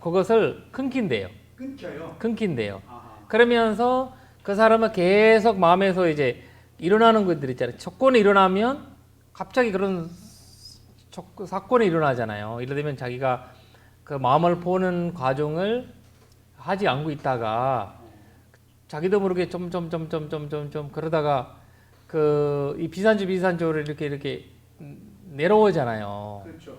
그것을 끊긴대요. 끊긴대요.
아하.
그러면서 그 사람은 계속 마음에서 이제 일어나는 것들 있잖아요. 조건이 일어나면 갑자기 그런 사건이 일어나잖아요. 예를 들면 자기가 그 마음을 보는 과정을 하지 않고 있다가 자기도 모르게 좀 그러다가 그 이 비산주를 이렇게 내려오잖아요.
그렇죠.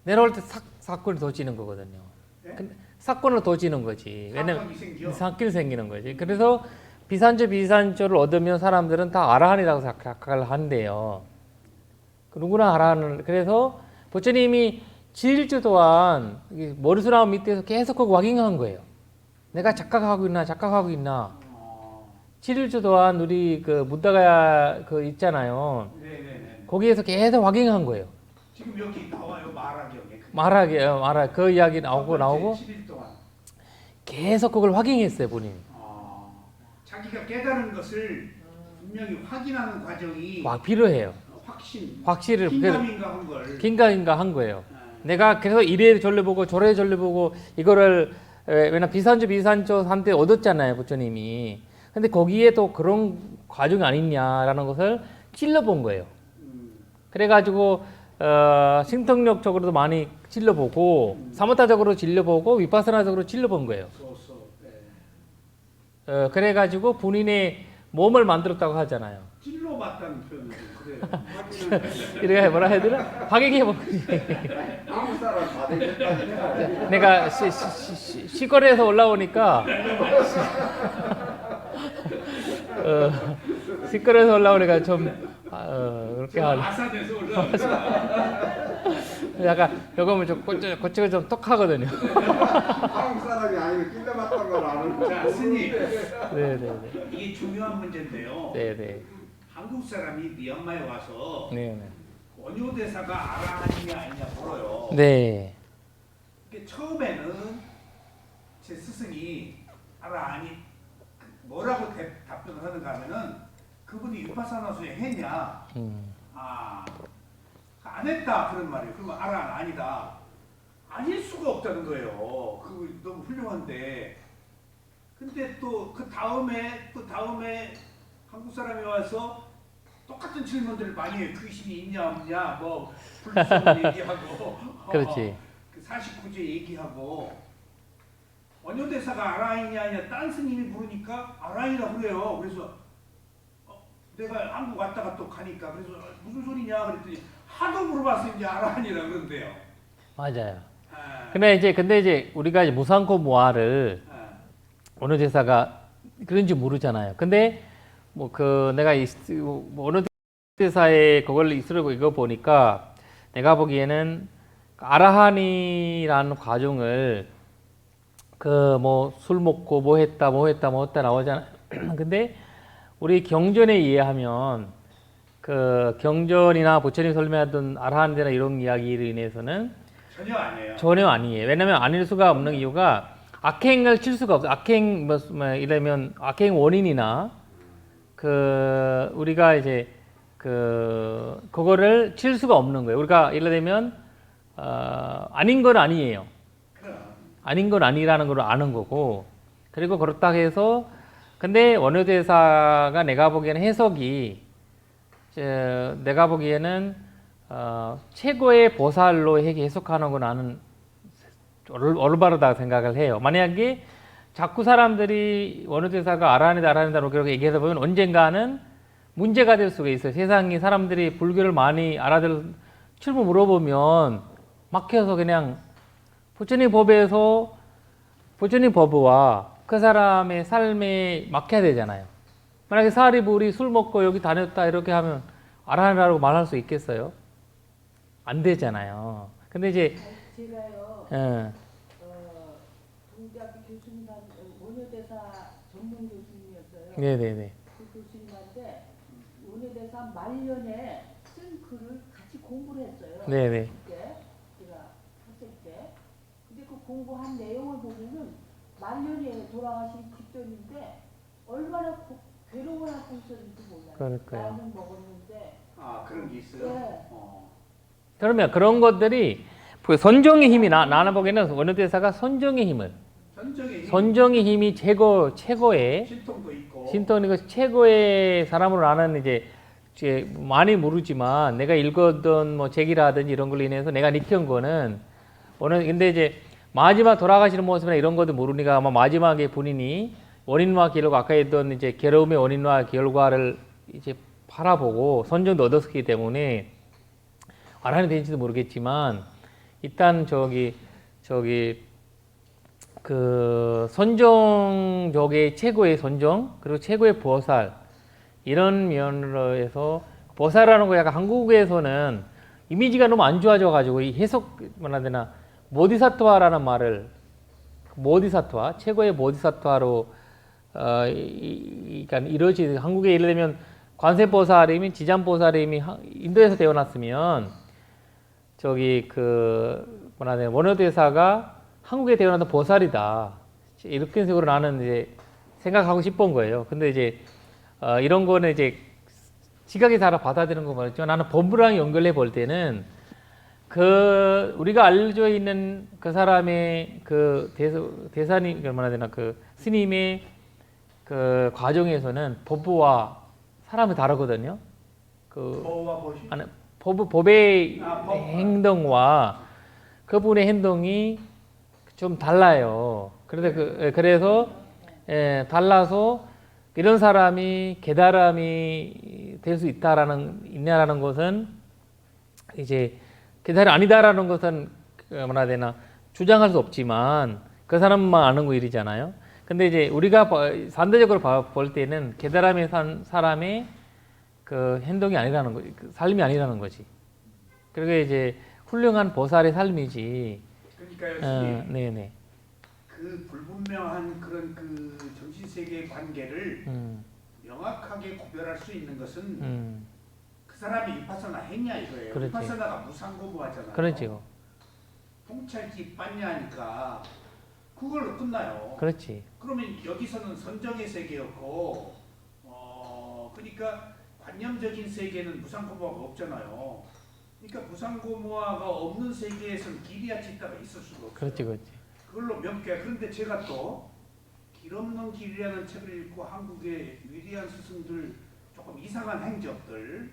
내려올 때 사건이 도지는 거거든요.
네?
근데 사건을 도지는 거지. 왜냐면 사건이 생기는 거지.
음.
그래서 비산주를 얻으면 사람들은 다 아라한이라고 생각을 한대요. 누구나 아라한을. 그래서 부처님이 7주 동안 머리수나무 밑에서 계속 그거 확인한 거예요. 내가 착각하고 있나. 7주 동안 우리 그 무다가 그 있잖아요.
네네네.
거기에서 계속 확인한 거예요.
지금 여기 나와요.
말하게 그 이야기 나오고
7일 동안.
계속 그걸 확인했어요, 본인이.
자기가 깨달은 것을 분명히 확인하는 과정이
필요해요.
확실을
긴가민가 한 거예요. 내가 그래서 이래 전례 보고 저래 전례 보고 이거를 왜냐 비산조 한때 얻었잖아요 부처님이. 근데 거기에 또 그런 과정이 아니냐라는 것을 찔러본 거예요. 그래가지고 신통력적으로도 많이 찔러보고 사모타적으로 찔러보고 위파스나적으로 찔러본 거예요. 그래가지고 본인의 몸을 만들었다고 하잖아요.
찔러 봤다는 표현은 그래요.
이렇게 뭐라 해야 되나? 확인해보고.
아무 사람 다 되겠다.
내가 시골에서 올라오니까 시골에서 올라오니까 좀 그렇게 하네.
아산에서 올라왔어요.
약간 요거는 좀 고치가 좀 똑하거든요.
한국 사람이 아니고 찔러봤던 걸 아는 거.
자, 스님.
네네네.
이게 중요한 문제인데요.
네네.
한국 사람이 미얀마에 와서
네네.
원효 대사가 아라한이냐 아니냐 물어요.
네.
이게 처음에는 제 스승이 아라한이 뭐라고 답변을 하는가 하면은 그분이 위파사나 수행 했냐? 안 했다 그런 말이에요. 그러면 아라한 아니다. 아닐 수가 없다는 거예요. 그거 너무 훌륭한데. 근데 또 그 다음에 한국 사람이 와서 똑같은 질문들을 많이 해요. 귀신이 있냐 없냐, 뭐 불성 얘기하고,
그렇지.
그 49제 얘기하고. 원효대사가 아라인이 아니라 딴 스님이 부르니까 아라인이라고 그래요. 그래서 내가 한국 왔다가 또 가니까 그래서 무슨 소리냐 그랬더니 하도 물어봤어 이제 아라인이라 그런데요.
맞아요.
아,
근데 이제 우리가 이제 무상코 모아를 어느 대사가 그런지 모르잖아요. 근데 뭐 내가 어느 대사에 그걸 있으려고 이거 보니까 내가 보기에는 아라한이라는 과정을 뭐 술 먹고 뭐 했다 나오잖아요. 근데 우리 경전에 의하면 그 경전이나 부처님 설명하던 아라한이나 이런 이야기로 인해서는
전혀 아니에요.
전혀 아니에요. 왜냐면 아닐 수가 없는 이유가 악행을 칠 수가 없어요. 악행 이러면 악행 원인이나 우리가 이제 그거를 칠 수가 없는 거예요. 우리가 예를 들면 아닌 건 아니에요. 아닌 건 아니라는 걸 아는 거고, 그리고 그렇다 해서 근데 원효대사가 내가 보기에는 해석이 내가 보기에는 최고의 보살로 해석하는 건 나는 올바르다고 생각을 해요. 만약에 자꾸 사람들이 원효대사가 아라한이다 그렇게 얘기하다 보면 언젠가는 문제가 될 수가 있어요. 세상이 사람들이 불교를 많이 출부 물어보면 막혀서 그냥 부처님 법과 그 사람의 삶에 맡겨야 되잖아요. 만약에 사리불이 술 먹고 여기 다녔다 이렇게 하면 아라한이라고 말할 수 있겠어요? 안 되잖아요. 근데 이제
제가요 동대학교 교수님 원효대사 전문 교수님이었어요.
네네네.
그 교수님한테 원효대사 말년에 쓴 글을 같이 공부를 했어요.
네네.
그때 제가 학생 때. 근데 그 공부한 내용을 보면은 말년에 돌아가신 그때인데 얼마나 괴로워하고 있었는지 몰라요.
그러니까요.
나는 먹었는데.
그런 게 있어요.
네.
그러면 그런 것들이 선정의 힘이 나는 보기에는 원효대사가 선정의 힘을 선정의 힘이 최고의
신통도 있고
신통이고 최고의 사람으로 나는 이제 많이 모르지만 내가 읽었던 뭐 책이라든지 이런 걸로 인해서 내가 느낀 거는 근데 이제 마지막 돌아가시는 모습이나 이런 것도 모르니까 아마 마지막에 본인이 원인과 결과 아까 했던 이제 괴로움의 원인과 결과를 이제 바라보고 선정도 얻었기 때문에 아라한이 된지도 모르겠지만 일단 선정적의 최고의 선정 그리고 최고의 보살 이런 면으로 해서 보살이라는 거 약간 한국에서는 이미지가 너무 안 좋아져 가지고 이 해석 뭐라 해야 되나 모디사토아라는 말을 모디사토아 최고의 모디사토아로 그러니까 이루어지 한국에 예를 들면 관세보살님이 지장보살님이 인도에서 태어났으면 뭐라 해야 되나 원효대사가 한국에 태어났던 보살이다 이렇게 식으로 나는 이제 생각하고 싶은 거예요. 근데 이제 이런 거는 이제 지각이 잘 받아들이는 거 말이죠. 나는 법부랑 연결해 볼 때는 우리가 알려져 있는 그 사람의 그 대사님, 뭐라 해야 되나, 그 스님의 그 과정에서는 법부와 사람이 다르거든요.
보호와 보시.
아니, 법의
법.
행동과 그분의 행동이 좀 달라요. 그래서 달라서 이런 사람이 깨달음이 될 수 있냐라는 것은 이제 깨달음이 아니다라는 것은 뭐라 해야 되나 주장할 수 없지만 그 사람만 아는 거 일이잖아요. 근데 이제 우리가 상대적으로 볼 때는 깨달음에 산 사람의 그 행동이 아니라는 거, 삶이 아니라는 거지. 그리고 이제 훌륭한 보살의 삶이지.
그러니까요, 스님.
네네.
그 불분명한 그런 그 정신 세계의 관계를 명확하게 구별할 수 있는 것은 그 사람이 위파서나 했냐 이거예요.
그렇지.
위파서나가 무상고무하잖아요.
그렇죠.
통찰지 빠냐니까 그걸로 끝나요.
그렇지.
그러면 여기서는 선정의 세계였고, 그러니까 관념적인 세계는 무상고무화가 없잖아요. 그러니까 무상고무화가 없는 세계에서는 기리야 짓다가 있을 수가 없어요.
그렇지, 그렇지.
그걸로 몇 개. 그런데 제가 또 길 없는 길이라는 책을 읽고 한국의 위대한 스승들 조금 이상한 행적들,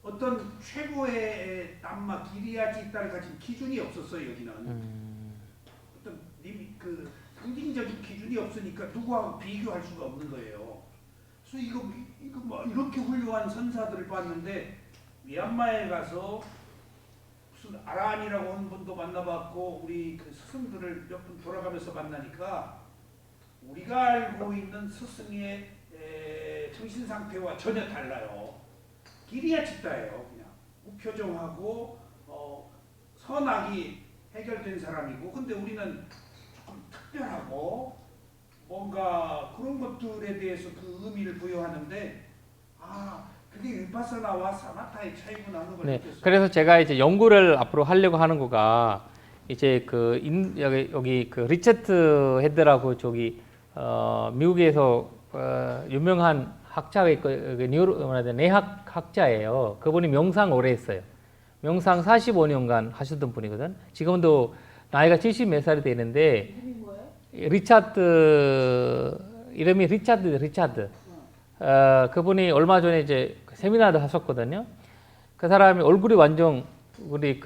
어떤 최고의 남마 기리야 짓다를 가진 기준이 없었어요. 여기는 어떤 그 상징적인 기준이 없으니까 누구하고 비교할 수가 없는 거예요. 그래서 이거 뭐 이렇게 훌륭한 선사들을 봤는데 미얀마에 가서 무슨 아란이라고 하는 분도 만나봤고 우리 그 스승들을 몇 분 돌아가면서 만나니까 우리가 알고 있는 스승의 정신 상태와 전혀 달라요. 기리야 짓다예요. 그냥 무표정하고 선악이 해결된 사람이고, 근데 우리는 조금 특별하고 뭔가 그런 것들에 대해서 그 의미를 부여하는데 그게 위파사나와 사마타의 차이구나 하는 걸
네.
느꼈어요.
그래서 제가 이제 연구를 앞으로 하려고 하는 거가 이제 여기 그 리처트 헤드라고 미국에서 유명한 학자가 있고 뇌학 학자예요. 그분이 명상 오래 했어요. 명상 45년간 하셨던 분이거든. 지금도 나이가 70 몇 살이 되는데
이름이 뭐예요?
이름이 리차드. 그분이 얼마 전에 이제 세미나도 하셨거든요. 그 사람이 얼굴이 완전 우리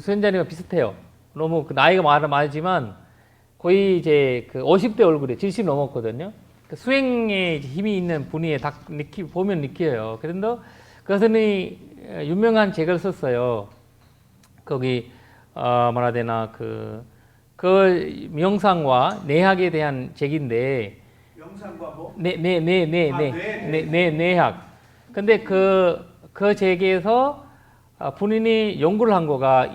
수현자님과 비슷해요. 너무 나이가 많지만 거의 이제 50대 얼굴에 70 넘었거든요. 수행에 힘이 있는 분이 딱 보면 느껴요. 그런데 그것은 유명한 책을 썼어요. 거기 뭐라 해야 되나 그 명상과 내학에 대한 책인데
명상과 뭐?
내학. 근데 그 책에서 본인이 연구를 한 거가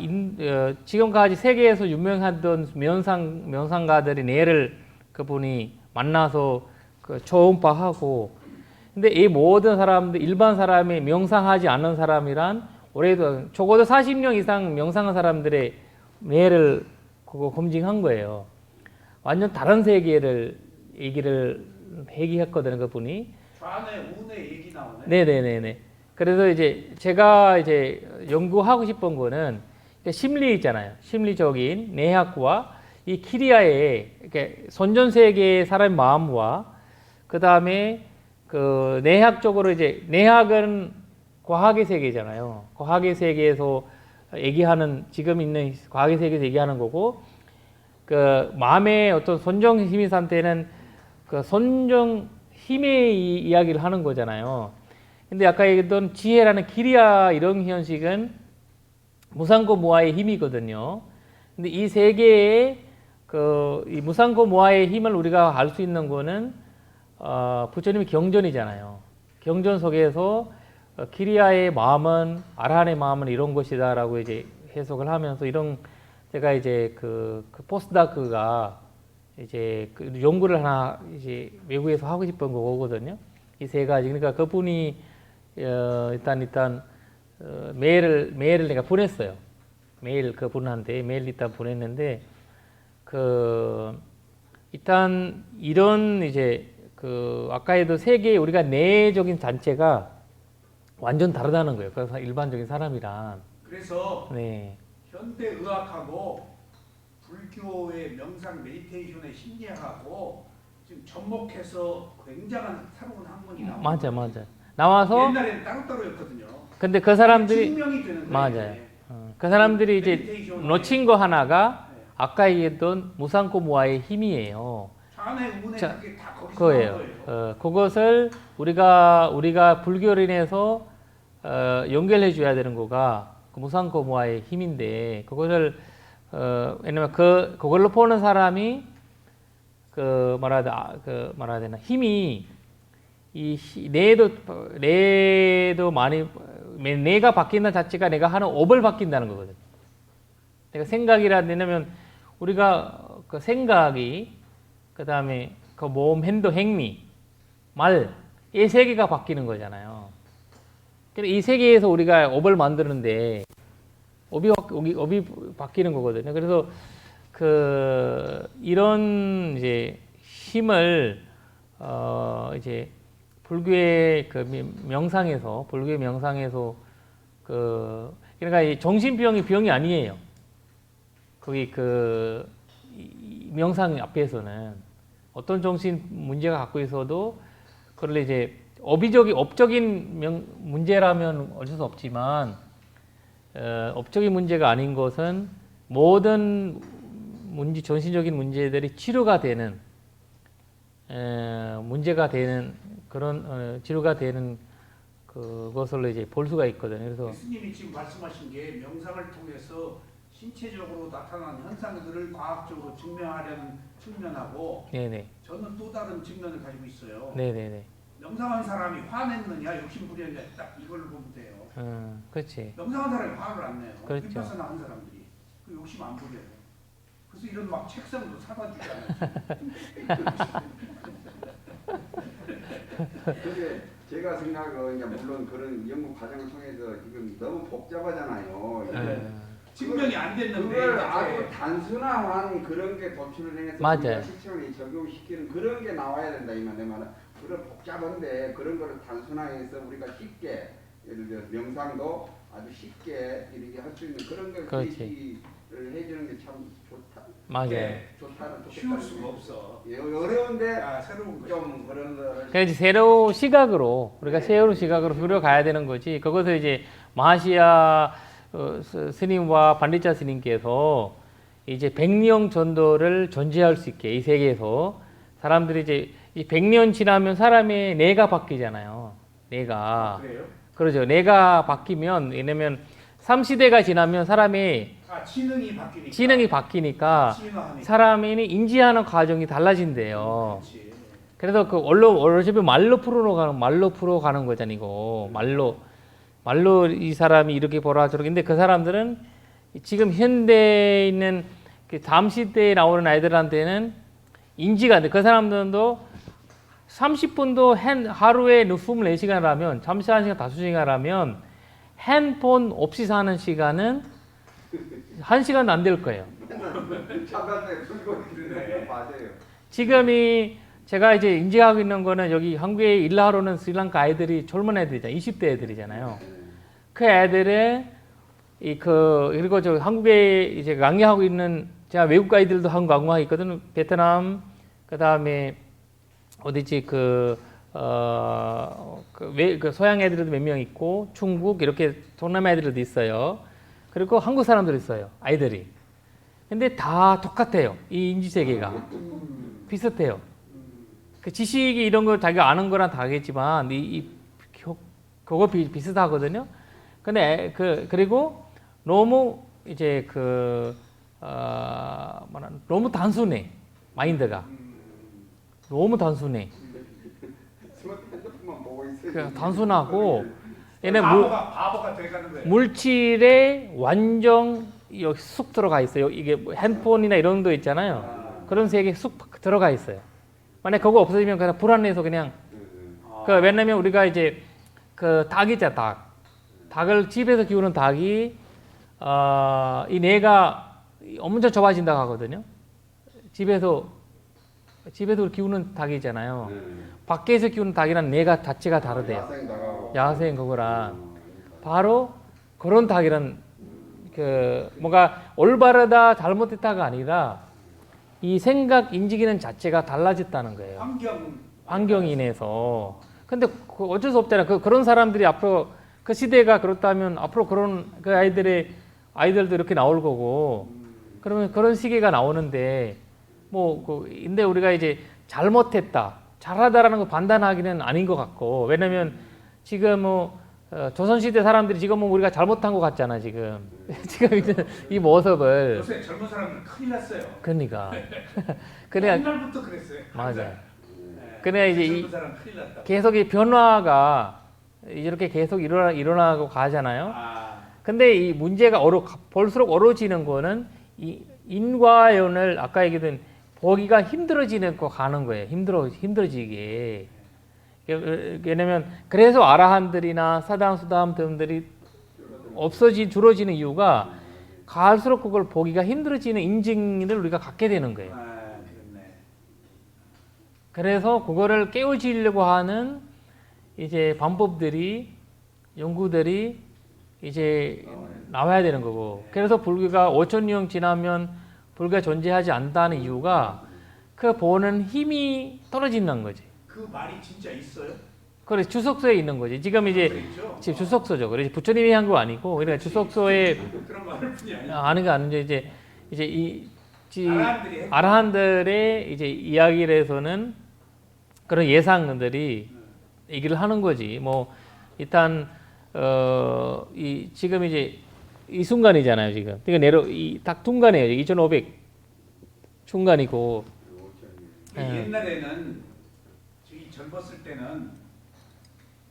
지금까지 세계에서 유명하던 명상가들의 뇌를 그분이 만나서 초음파하고, 근데 이 모든 사람들, 일반 사람이 명상하지 않는 사람이란 올해도 적어도 40년 이상 명상한 사람들의 뇌를 그거 검증한 거예요. 완전 다른 세계를 얘기했거든요, 그분이.
좌뇌, 우뇌 얘기 나오네.
네네네네. 그래서 이제 제가 연구하고 싶은 거는 심리 있잖아요. 심리적인 내학과 이 키리아의 선전 세계의 사람의 마음과 그 다음에 그 내학적으로 내학은 과학의 세계잖아요. 과학의 세계에서 얘기하는, 지금 있는 과학의 세계에서 얘기하는 거고, 그 마음의 어떤 선정 힘의 상태는 그 선정 힘의 이야기를 하는 거잖아요. 근데 아까 얘기했던 지혜라는 기리야 이런 현식은 무상고 무아의 힘이거든요. 근데 이 세 개의 이 무상고 무아의 힘을 우리가 알 수 있는 거는 부처님의 경전이잖아요. 경전 속에서 기리야의 마음은 아라한의 마음은 이런 것이다라고 해석을 하면서 제가 그 포스닥가 그 연구를 하나 외국에서 하고 싶은 거거든요. 이 세 가지. 그러니까 그분이 일단 메일을 내가 보냈어요. 메일 그분한테 메일 일단 보냈는데 일단 이런 아까에도 세계 우리가 내적인 단체가 완전 다르다는 거예요. 그래서 일반적인 사람이랑.
그래서
네.
현대 의학하고 불교의 명상 메디테이션의 심리학하고 지금 접목해서 굉장한 새로운 학문이 나와요.
맞아. 나와서
옛날에는 따로따로였거든요.
근데 그 사람들이
증명이 되는 거예요.
맞아요. 그 사람들이 이제
메디테이션의
놓친 거 하나가
네.
아까 얘기했던 무상고무와의 힘이에요.
자네 운에
자,
그게 다 거기서
그거예요.
나온 거예요.
그것을 우리가 불교로 인해서 연결해 줘야 되는 거가 그 무상고무와의 힘인데 그것을 왜냐면 그걸로 보는 사람이 말해야 되나 힘이 뇌도 많이 뇌가 바뀐다는 자체가 내가 하는 업을 바뀐다는 거거든. 내가 생각이라면 우리가 그 생각이 그 다음에 그 몸, 행동, 행위, 말 이 세 개가 바뀌는 거잖아요. 이 세 개에서 우리가 업을 만드는데 업이 바뀌는 거거든요. 그래서 이런 이제 힘을 이제 불교의 불교의 명상에서 그러니까 이 정신병이 병이 아니에요. 거기 이 명상 앞에서는 어떤 정신 문제가 갖고 있어도 그걸 이제 업적인 문제라면 어쩔 수 없지만 업적인 문제가 아닌 것은 모든 정신적인 문제들이 치료가 되는 문제가 되는 그런 치료가 되는 그것을 이제 볼 수가 있거든요. 그래서
교수님이 지금 말씀하신 게 명상을 통해서 신체적으로 나타난 현상들을 과학적으로 증명하려는 측면하고
네네.
저는 또 다른 측면을 가지고 있어요.
네네네.
명상한 사람이 화냈느냐 욕심부렸느냐 딱 이걸로 보면 돼요.
그렇지.
명상한 사람이 화를 안 내요.
그렇죠.
빗발사 나온 사람들이 그 욕심 안 부려요. 그래서 이런 막 책상도 사다 주지 않아요.
근데 제가 생각은 물론 그런 연구 과정을 통해서 지금 너무 복잡하잖아요.
증명이 안 됐는데
그걸 아주 단순화한 그런 게 도출을 해서
맞아요.
우리가 실천에 적용시키는 그런 게 나와야 된다 이 말. 내 말은 그런 복잡한데 그런 거를 단순화해서 우리가 쉽게 예를 들어 명상도 아주 쉽게 이렇게 할 수 있는 그런 걸 제시를 해주는 게 참 좋다.
맞아요.
좋다는
쉬울 수가 없어.
어려운데
새로운 거.
좀 그런 거를
그래서 새로운 시각으로 우리가 새로운 시각으로 들어가야 되는 거지. 그것을 이제 마하시아 스님과 반리차 스님께서 이제 100년 전도를 전제할 수 있게 이 세계에서 사람들이 이제 이 100년 지나면 사람의 뇌가 바뀌잖아요. 뇌가.
그래요?
그렇죠. 뇌가 바뀌면 왜냐면 3시대가 지나면 사람의
지능이
바뀌니까
진화하니까.
사람이 인지하는 과정이 달라진대요.
그렇지.
그래서 어차피 말로 풀어가는 거잖아, 이거. 말로 이 사람이 이렇게 보라 저렇게. 근데 그 사람들은 지금 현대에 있는 그 다음 시대에 나오는 아이들한테는 인지가 안 돼. 그 사람들도 30분도 하루에 24시간 하면, 잠시 1시간, 5시간 하면 핸폰 없이 사는 시간은 1시간도 안 될 거예요.
잠깐만 불고 있는 맞아요.
지금이 제가 이제 인지하고 있는 거는 여기 한국에 일하러는 스리랑카 아이들이 젊은 애들이잖아요. 20대 애들이잖아요. 그 애들의 그리고 저 한국에 이제 강의하고 있는 제가 외국 아이들도 한국 강의하고 있거든요. 베트남 그다음에 어디지 그 서양 애들도 몇 명 있고 중국 이렇게 동남아 애들도 있어요. 그리고 한국 사람들도 있어요. 아이들이. 근데 다 똑같아요. 이 인지 세계가 비슷해요. 그 지식이 이런 걸 자기가 아는 거랑 다르겠지만 그거 비슷하거든요. 근데 그리고 너무 이제 너무 단순해. 마인드가 너무 단순해.
핸드폰만 보고 있어요.
단순하고 얘네
바보가 돼가는 거예요.
물질에 완전 여기 쑥 들어가 있어요. 이게 뭐 핸폰이나 이런 거 있잖아요. 그런 세계에 쑥 들어가 있어요. 만약 그거 없어지면 그냥 불안해서 그냥 왜냐면 우리가 이제 닭 있잖아. 닭을 집에서 키우는 닭이 이 뇌가 엄청 좁아진다고 하거든요. 집에서 키우는 닭이잖아요. 밖에서 키우는 닭이랑 뇌가 자체가 다르대요. 야생 그거랑 바로 그런 닭이란 그 뭔가 올바르다 잘못됐다가 아니라 이 생각 인지기능 자체가 달라졌다는 거예요. 환경이 인해서. 근데 그 어쩔 수 없잖아요. 그런 사람들이 앞으로 그 시대가 그렇다면 앞으로 그런 그 아이들도 이렇게 나올 거고 그러면 그런 시기가 나오는데 근데 우리가 이제 잘못했다, 잘하다라는 거 판단하기는 아닌 것 같고 왜냐면 지금 조선시대 사람들이 지금 우리가 잘못한 것 같잖아 지금 이제 이 모습을
요새 젊은 사람들 큰일 났어요.
그러니까
옛날부터 그랬어요.
맞아요.
네.
그래 이제
젊은 사람 큰일 났다.
계속 이 변화가 이렇게 계속 일어나고 가잖아요. 근데 이 문제가 볼수록 어려워지는 거는 이 인과연을 아까 얘기했던 보기가 힘들어지는 거 가는 거예요. 힘들어지게. 왜냐면 그래서 아라한들이나 사담수담 등들이 줄어지는 이유가 갈수록 그걸 보기가 힘들어지는 인증을 우리가 갖게 되는 거예요. 그래서 그거를 깨우치려고 하는 이제 방법들이 연구들이 이제 나와야 되는 거고. 그래서 불교가 5,000년 지나면 불교가 존재하지 않다는 이유가 그 보는 힘이 떨어진다는 거지.
그 말이 진짜 있어요?
그래 주석서에 있는 거지. 지금 이제 지금 주석서죠. 그래 부처님이 한 거 아니고 그러니까 주석서에
그런 말을 뿐이 아니야.
아는 게 아닌데 이제 아라한들의 이제 이야기를 해서는 그런 예상들이 얘기를 하는 거지. 일단 지금 이제 이 순간이잖아요 지금. 그러니까 딱 중간이에요. 2,500 중간이고.
옛날에는 저희 젊었을 때는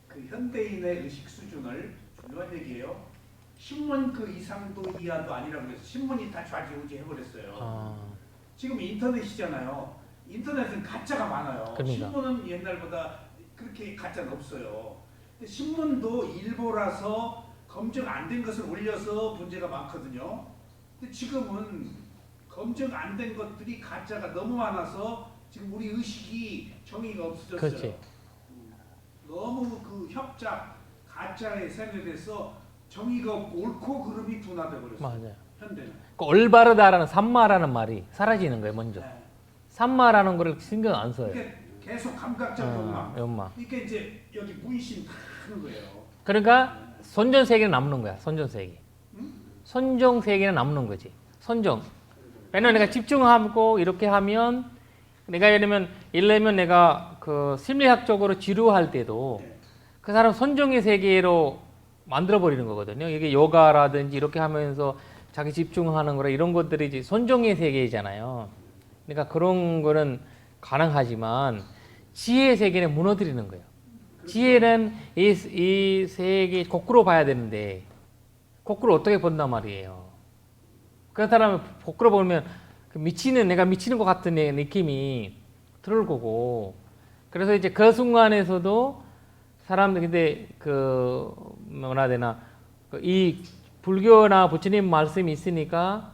그 현대인의 의식 수준을 중요한 얘기예요. 신문 그 이상도 이하도 아니라고 그래서 신문이 다 좌지우지 해버렸어요. 지금 인터넷이잖아요. 인터넷은 가짜가 많아요.
그러니까.
신문은 옛날보다 그렇게 가짜는 없어요. 근데 신문도 일보라서 검증 안 된 것을 올려서 문제가 많거든요. 근데 지금은 검증 안 된 것들이 가짜가 너무 많아서 지금 우리 의식이 정의가 없어졌어요.
그렇지.
너무 그 협작, 가짜에 세뇌돼서 정의가 없고 옳고 그름이 둔화돼 버렸어요.
맞아요.
현대는.
올바르다라는 삼마라는 말이 사라지는 거예요 먼저.
네.
삼마라는 거를 신경 안 써요.
그러니까 계속 감각적 욕망. 그러니까 이제 여기 무의식 다 하는 거예요.
그러니까 선전 세계는 남는 거야. 선전 세계. 선정 세계는 남는 거지. 선정. 왜냐면 내가 집중하고 이렇게 하면 내가 예를 들면 내가 그 심리학적으로 치료할 때도 그 사람 선정의 세계로 만들어 버리는 거거든요. 이게 요가라든지 이렇게 하면서 자기 집중하는 거라 이런 것들이 이제 선정의 세계잖아요. 그러니까 그런 거는 가능하지만 지혜의 세계는 무너뜨리는 거예요. 지혜는 이 세계 거꾸로 봐야 되는데 거꾸로 어떻게 본단 말이에요. 그 사람은 거꾸로 보면 내가 미치는 것 같은 느낌이 들을 거고. 그래서 이제 그 순간에서도 사람들 근데 이 불교나 부처님 말씀이 있으니까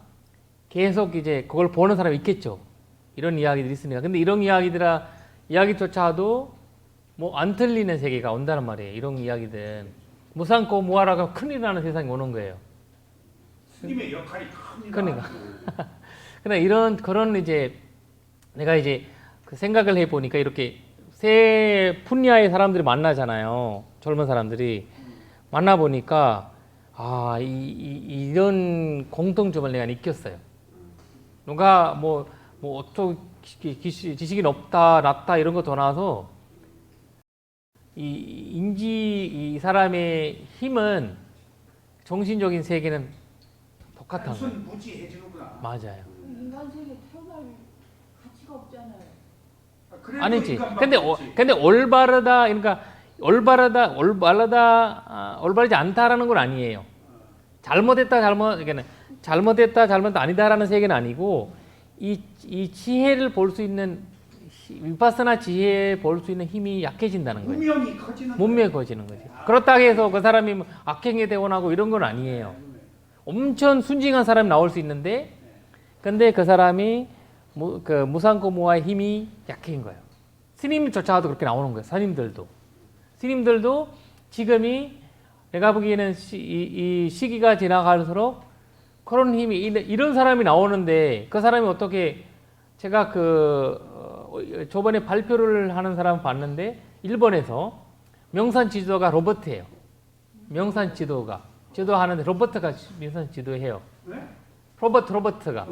계속 이제 그걸 보는 사람이 있겠죠. 이런 이야기들이 있으니까. 근데 이런 이야기조차도 안 틀리는 세계가 온다는 말이에요. 이런 이야기들. 무상고 무아라가 큰일 나는 세상이 오는 거예요.
스님의 역할이 큽니다.
그러니까. 그러니까 그런 이제 내가 이제 그 생각을 해보니까 이렇게 세 분야의 사람들이 만나잖아요. 젊은 사람들이 만나보니까 이런 공통점을 내가 느꼈어요. 누가 어떤 지식이 낮다 이런 거 떠나서 이 사람의 힘은 정신적인 세계는 똑같은 거예요.
무지해지는구나.
맞아요.
인간 세계 태어날 가치가 없잖아요.
아니지. 근데 올바르다 그러니까 올바르지 않다라는 건 아니에요. 잘못됐다 아니다라는 세계는 아니고 이 지혜를 볼 수 있는 위파스나 지혜에 볼 수 있는 힘이 약해진다는 거예요. 문명이 커지는 거지. 그렇다고 해서 그 사람이 악행에 대원하고 이런 건 아니에요. 엄청 순진한 사람이 나올 수 있는데 근데 그 사람이 무상고무와의 힘이 약해진 거예요. 스님조차도 그렇게 나오는 거예요. 스님들도 지금이 내가 보기에는 이 시기가 지나갈수록 그런 힘이 이런 사람이 나오는데 그 사람이 어떻게 제가 저번에 발표를 하는 사람 봤는데 일본에서 명산 지도가 로버트예요. 명산 지도가 지도하는데 로버트가 명산 지도해요.
네?
로버트가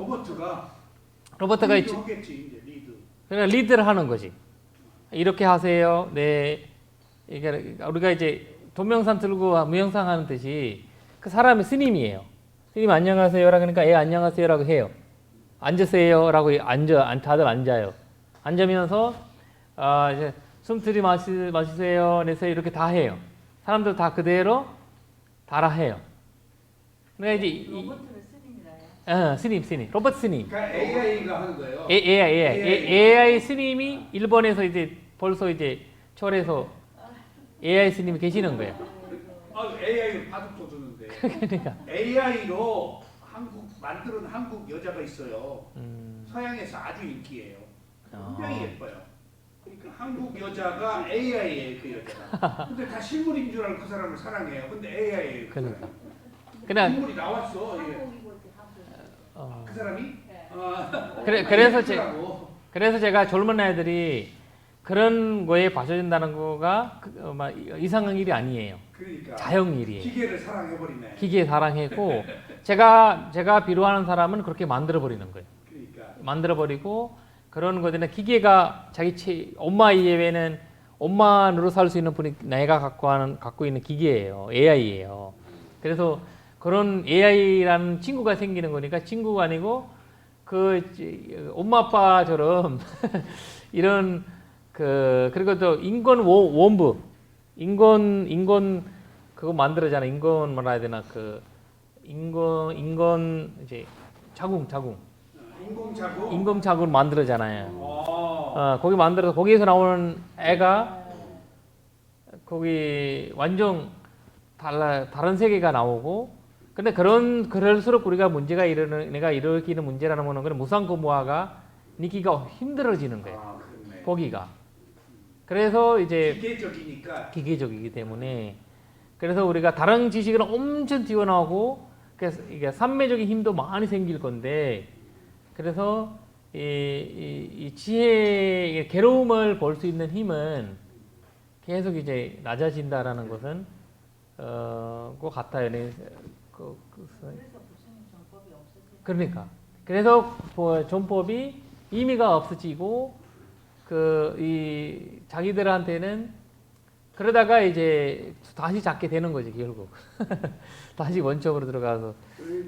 리드 하겠지 이제 리드.
그러니까 리드를 하는 거지. 이렇게 하세요. 네. 이게 우리가 이제 동명산 들고 무명상 하는 듯이 그 사람이 스님이에요. 스님 안녕하세요라 그러니까 안녕하세요라고 해요. 앉으세요라고 다들 앉아요. 앉으면서 이제 숨 들이마시세요, 내세요 이렇게 다 해요. 사람들 다 그대로 따라해요. 그러니까 이제
로버트는 스님이라요.
스님, 로버트 스님.
그러니까 AI가 하는 거예요.
AI 스님이 일본에서 이제 벌써 이제 철에서 AI 스님이 계시는 거예요.
AI를 바둑도 두는데.
그러니까
AI로 만드는 한국 여자가 있어요. 서양에서 아주 인기예요. 굉장히 예뻐요. 그러니까 한국 여자가 AI예요, 그 여자가. 근데 다 실물인 줄 알고 그 사람을 사랑해요. 근데 AI예요.
그러니까.
인물이 나왔어. 예. 그 사람이?
네. 그래서 제가 젊은 아이들이 그런 거에 빠져든다는 거가 이상한 일이 아니에요.
그러니까
자연 일이에요.
기계를 사랑해버리네.
기계 사랑했고 제가 비료하는 사람은 그렇게 만들어 버리는 거예요.
그러니까
만들어 버리고 그런 거들은 기계가 자기 엄마 이외에는 엄마로 살 수 있는 분이 내가 갖고 있는 기계예요. AI예요. 그래서 그런 AI라는 친구가 생기는 거니까 친구가 아니고 엄마 아빠처럼 이런 그리고 또 인권 원부 인권 그거 만들어잖아. 인권 뭐라 해야 되나 인권 이제 자궁 인공자궁 만들어잖아요. 거기 만들어서 거기에서 나오는 애가 거기 완전 다른 세계가 나오고 근데 그럴수록 우리가 내가 일으키는 문제라는 거는 무상고무화가 니기가 힘들어지는 거예요. 보기가. 그래서 이제 기계적이기 때문에 그래서 우리가 다른 지식은 엄청 뛰어나고 이게 산매적인 힘도 많이 생길 건데 그래서 이 지혜의 괴로움을 볼 수 있는 힘은 계속 이제 낮아진다라는 것은 것 같아요. 그래서
무슨 정법이 없어지죠.
그러니까 그래서 전법이 의미가 없어지고 이 자기들한테는 그러다가 이제 다시 잡게 되는 거지 결국 다시 원점으로 들어가서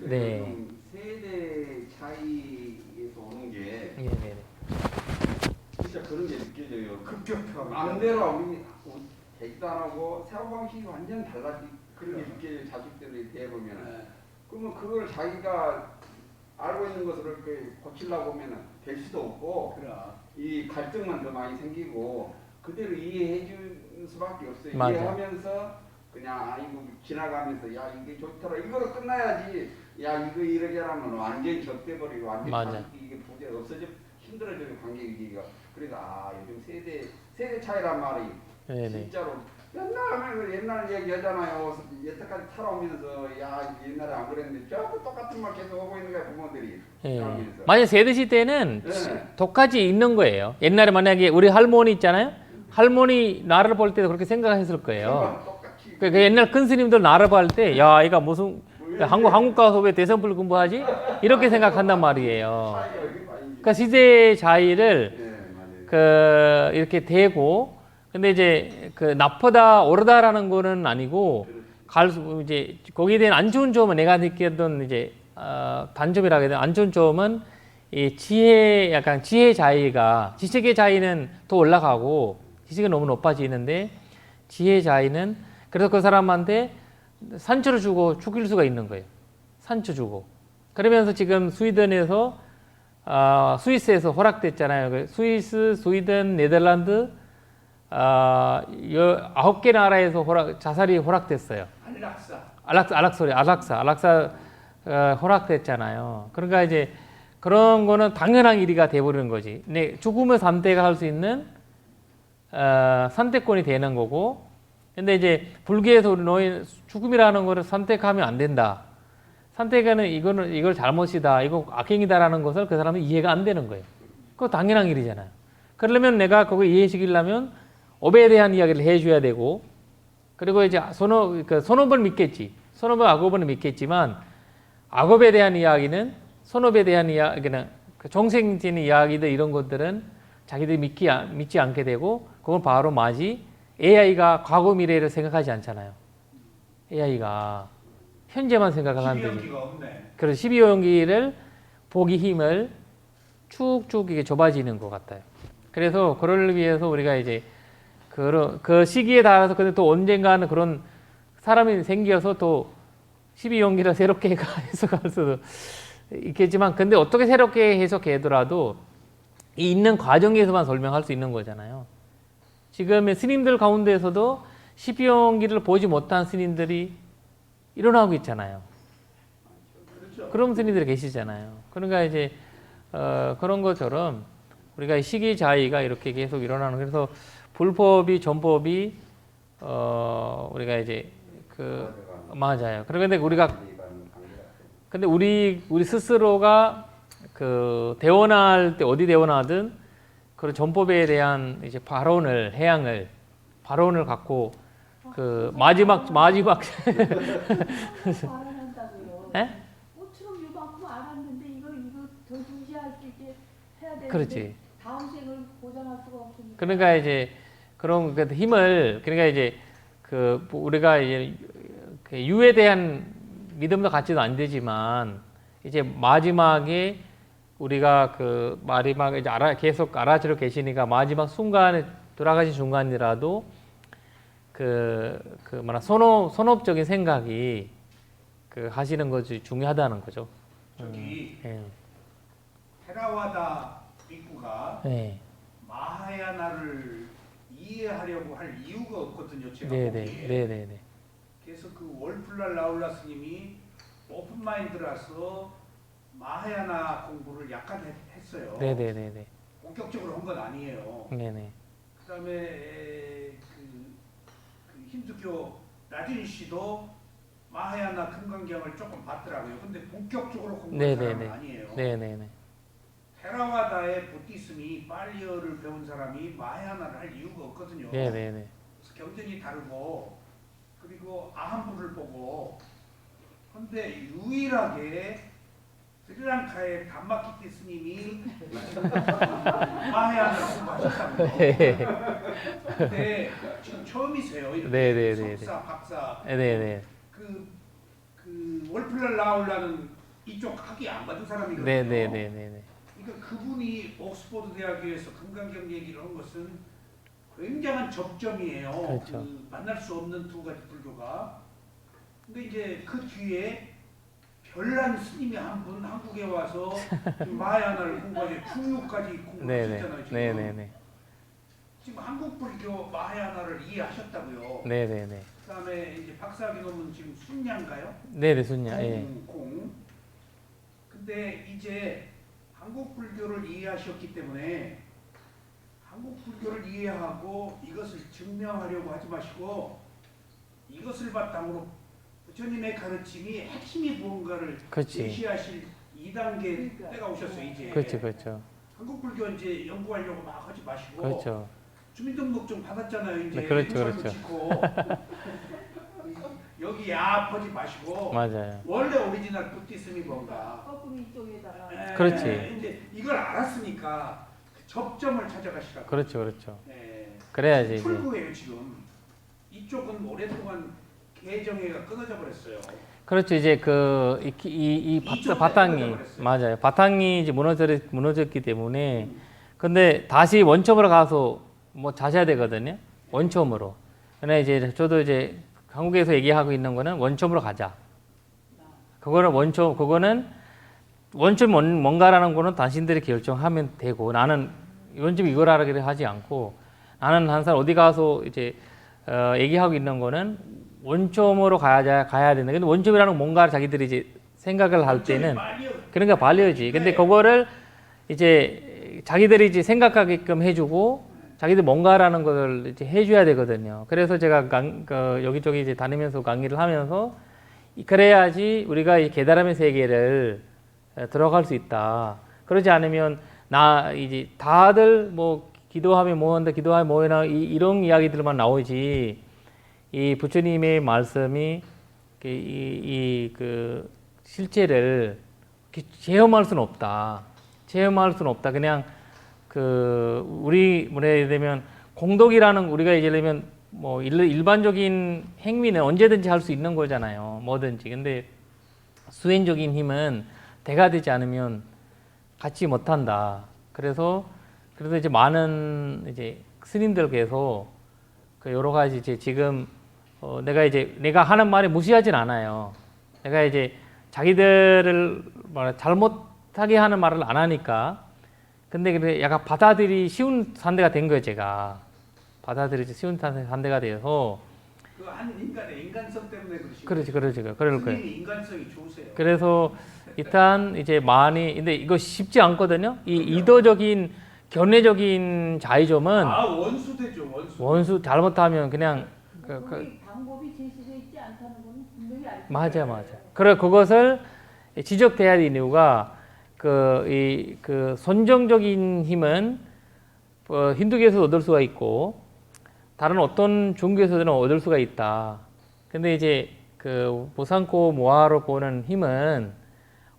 네.
세대 차이에서 오는 게
네.
진짜 그런 게 느껴져요.
급격하게
마음대로 우리 대기도 안 하고 사고방식이 완전 달라지 그런 게 느껴져요. 자식들이 대보면 그러면 그걸 자기가 알고 있는 것을 이렇게 고치려고 하면 될 수도 없고 이 갈등만 더 많이 생기고 그대로 이해해 줄 수밖에 없어요.
맞아.
이해하면서 그냥 아이고 지나가면서 야 이게 좋더라 이거로 끝나야지 야 이거 이러게 하면 완전히 접대버리고 완전히 이게 부재 없어져 힘들어져요 관계기가. 그래서 요즘 세대 차이란 말이
네네.
진짜로 옛날 얘기하잖아요. 여태까지 살아오면서 야 옛날에 안 그랬는데 저도 똑같은 말 계속 하고 있는 거야 부모들이.
만약 세대 시대는 똑같이 있는 거예요. 옛날에 만약에 우리 할머니 있잖아요. 할머니 나를 볼 때도 그렇게 생각했을 거예요. 그 옛날 큰 스님들 나를 볼 때 야 이거 무슨 한국 가서 왜 대선불 공부하지? 이렇게 생각한단 말이에요. 그러니까 시대 차이를 이렇게 대고 근데 이제 나쁘다 옳다라는 거는 아니고 이제 거기에 대한 안 좋은 점은 내가 느꼈던 이제 단점이라고 해야 되나 안 좋은 점은 이 지혜 차이가 지식의 차이는 더 올라가고 지식은 너무 높아지는데 지혜 차이는 그래서 그 사람한테 상처를 주고 죽일 수가 있는 거예요. 상처 주고 그러면서 지금 스웨덴에서 스위스에서 허락됐잖아요. 스위스, 스웨덴, 네덜란드 9개 나라에서 자살이 허락됐어요. 안락사 허락됐잖아요. 그러니까 이제 그런 거는 당연한 일이가 돼버리는 거지. 죽음을 선택할 수 있는 선택권이 되는 거고 근데 이제 불교에서 우리 너희 죽음이라는 거를 선택하면 안 된다. 선택하는 이걸 잘못이다, 이거 악행이다라는 것을 그 사람은 이해가 안 되는 거예요. 그거 당연한 일이잖아요. 그러려면 내가 그거 이해시키려면 업에 대한 이야기를 해줘야 되고, 그리고 이제 선업을 믿겠지. 선업은 악업을 믿겠지만, 악업에 대한 이야기는, 선업에 대한 이야기는, 그 정생진 이야기들 이런 것들은 자기들이 믿지 않게 되고, 그건 바로 맞이. AI가 과거 미래를 생각하지 않잖아요. AI가 현재만 생각을 하는 거지.
12연기가 없네.
그래서 12연기를 보기 힘을 쭉쭉 이게 좁아지는 것 같아요. 그래서 그걸 위해서 우리가 이제 그 시기에 따라서 근데 또 언젠가는 그런 사람이 생겨서 또 12연기를 새롭게 해석할 수도 있겠지만, 근데 어떻게 새롭게 해석하더라도 이 있는 과정에서만 설명할 수 있는 거잖아요. 지금의 스님들 가운데에서도 12연기를 보지 못한 스님들이 일어나고 있잖아요.
그렇죠.
그런 스님들이 계시잖아요. 그러니까 이제 그런 것처럼 우리가 시기 자의가 이렇게 계속 일어나는, 그래서 불법이 전법이 우리가 이제 맞아요. 그런데 근데 우리 스스로가 그 대원할 때 어디 대원하든 그런 전법에 대한 이제 발언을 갖고 그 마지막
말한다고요.
에?
꽃처럼 요만큼 알았는데 이거 더 중시할 수 있게 해야 되는데
그렇지.
다음 생을 보장할 수가 없으니까.
그러니까 이제 그런 그 힘을, 그러니까 이제 그 우리가 이제 그 유에 대한 믿음도 갖지도 안 되지만 이제 마지막에 우리가 그 마지막에 이제 계속 알아주려 계시니까 마지막 순간에 돌아가신 순간이라도 선업적인 생각이 그 하시는 것이 중요하다는 거죠.
저기
예.
테라와다 빅구가
네.
마하야나를 이해하려고 할 이유가 없거든요. 제가
네네.
보기에.
네네네.
그래서 그 월플랄 라울라 스님이 오픈마인드라서 마하야나 공부를 약간 했어요.
네네네네.
본격적으로 한 건 아니에요.
네네.
그다음에 그 힌두교 라딘 씨도 마하야나 금강경을 조금 봤더라고요. 근데 본격적으로 공부한 사람은 아니에요.
네네네.
테라와다의 부디즘이 빨리어를 배운 사람이 마하야나를 할 이유가 없거든요.
네네네.
그래서 경전이 다르고 그리고 아함부를 보고, 근데 유일하게 스리랑카의 담마키티 스님이 마하야나를 공부하셨다고요. 근데 지금 처음이세요. 이렇게 석사, 박사.
네네.
그 월플랄 라울라는 이쪽 학위 안 받은 사람이거든요.
네네네네.
그러니까 그분이 옥스퍼드 대학교에서 금강경 얘기를 한 것은 굉장한 접점이에요.
그렇죠.
그 만날 수 없는 두 가지 불교가. 근데 이제 그 뒤에 별난 스님이 한 분 한국에 와서 마하야나를 공부하지, 충유까지 공부하셨잖아요. 지금.
네네네.
지금 한국 불교 마하야나를 이해하셨다고요.
네네네.
그다음에 이제 박사학위 논문 지금 순냐인가요?
네네, 순냐. 예.
공. 근데 이제 한국 불교를 이해하셨기 때문에 한국 불교를 이해하고 이것을 증명하려고 하지 마시고 이것을 바탕으로 부처님의 가르침이 핵심이 무언가를
그렇지.
제시하실 2단계 때가 오셨어요. 이제.
그렇죠.
한국 불교 이제 연구하려고 막 하지 마시고
그렇죠.
주민등록증 받았잖아요. 이제.
네, 그렇죠.
여기 야합하지 마시고
맞아요.
원래 오리지널 부디즘이 뭔가.
거꾸로 이쪽에다가.
그렇지.
이제 이걸 알았으니까 그 접점을 찾아가시라고.
그렇죠.
예.
그래야지 이제.
풀구예요 지금. 이쪽은 오랫동안 개정회가 끊어져 버렸어요.
그렇죠. 이제 바탕이 맞아요. 바탕이 이제 무너졌기 때문에. 근데 다시 원점으로 가서 뭐 자셔야 되거든요. 원점으로. 근데 이제 저도 이제 한국에서 얘기하고 있는 거는 원점으로 가자. 그거는 원점이 뭔가라는 거는 당신들이 결정하면 되고, 나는 원점이 이거라고 하지 않고, 나는 항상 어디 가서 이제 얘기하고 있는 거는 원점으로 가야 된다. 근데 원점이라는 뭔가를 자기들이 이제 생각을 할 때는 그러니까 발려지. 근데 그거를 이제 자기들이 이제 생각하게끔 해주고 자기들 뭔가라는 것을 이제 해줘야 되거든요. 그래서 제가 여기저기 이제 다니면서 강의를 하면서 그래야지 우리가 이 깨달음의 세계를 들어갈 수 있다. 그러지 않으면 이제 다들 뭐 기도하면 뭐한다, 기도하면 뭐해나 이런 이야기들만 나오지. 이 부처님의 말씀이 그 실제를 체험할 수는 없다. 체험할 수는 없다. 그냥 우리 예를 들면 공덕이라는 우리가 예를 들면 뭐 일반적인 행위는 언제든지 할 수 있는 거잖아요. 뭐든지. 근데 수행적인 힘은 대가 되지 않으면 갖지 못한다. 그래서 이제 많은 이제 스님들께서 여러 가지 이제 지금 내가 하는 말에 무시하진 않아요. 내가 이제 자기들을 잘못하게 하는 말을 안 하니까. 근데 약간 받아들이기 쉬운 산대가 된 거예요, 제가. 받아들이기 쉬운 산대가 돼서.
그 한 인간의 인간성 때문에 그러시고.
그렇지. 그럴 거예요.
인간성이 좋으세요.
그래서 일단 이제 근데 이거 쉽지 않거든요. 이 이도적인 견해적인 자의점은
원수되죠,
원수 잘못하면 그냥
방법이 제시되어 있지 않다는 건 분명히 알죠.
맞아. 그래 그것을 지적돼야 되는 이유가 선정적인 힘은 힌두교에서 얻을 수가 있고 다른 어떤 종교에서는 얻을 수가 있다. 근데 이제 보상코 모아로 보는 힘은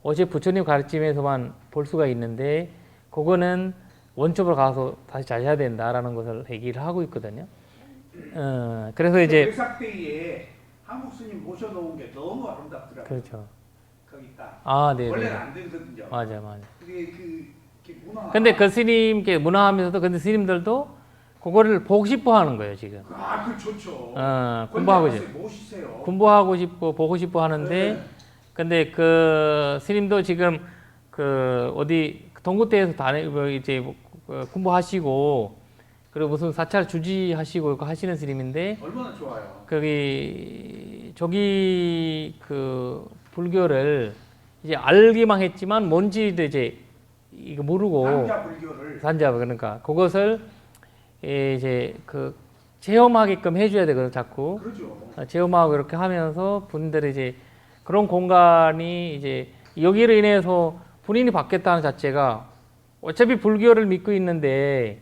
어제 부처님 가르침에서만 볼 수가 있는데 그거는 원점으로 가서 다시 잘 해야 된다라는 것을 얘기를 하고 있거든요. 그래서 이제
외삭대에 한국 스님 모셔놓은 게 너무 아름답더라고요.
그렇죠.
거기 딱.
네.
원래는 안 되거든요.
맞아.
그게 문화.
근데 그 스님께 문화하면서도 근데 스님들도 그거를 보고 싶어 하는 거예요, 지금.
그 좋죠.
공부하고 싶어.
모시세요.
공부하고 싶고 보고 싶어 하는데 근데 그 스님도 지금 어디 동구대에서 이제 공부하시고 그리고 무슨 사찰 주지하시고 하시는 스님인데
얼마나 좋아요.
저기 불교를 이제 알기만 했지만 뭔지도 이제 이거 모르고 산자 그러니까 그것을 이제 체험하게끔 해줘야 되거든 자꾸.
그렇죠.
체험하고 그렇게 하면서 분들이 이제 그런 공간이 이제 여기로 인해서 본인이 받겠다는 자체가 어차피 불교를 믿고 있는데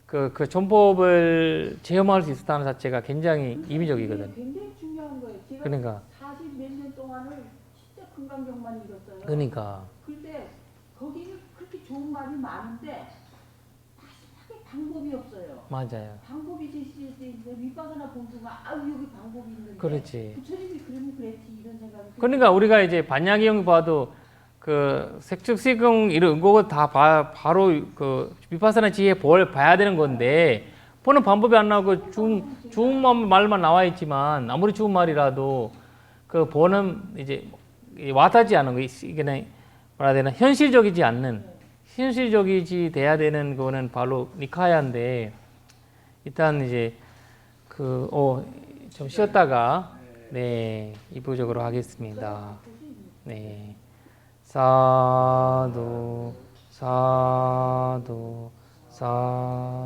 그 전법을 체험할 수 있었다는 자체가 굉장히 이미적이거든.
굉장히 중요한 거예요. 제가
그러니까.
40 몇 년 동안을 진짜 금강경만 읽었어요.
그러니까.
근데 거기는 그렇게 좋은 말이 많은데 마지막에 방법이 없어요.
맞아요.
방법이 제시되는데 윗바다나 본수가 여기 방법이 있는데
그렇지.
부처님이 그러면 그랬지 이런 생각이
그러니까 우리가 이제 반야기형 봐도 색축시공 이런 거 다 바로 비파사나 지혜 봐야 되는 건데 보는 방법이 안 나오고 좋은 말만 나와 있지만 아무리 좋은 말이라도 보는 이제 와닿지 않은 거 이게 뭐라 해야 되나 현실적이지 돼야 되는 거는 바로 니카야인데 일단 이제 좀 쉬었다가 네 이부적으로 하겠습니다. 네. 사두 사두 사두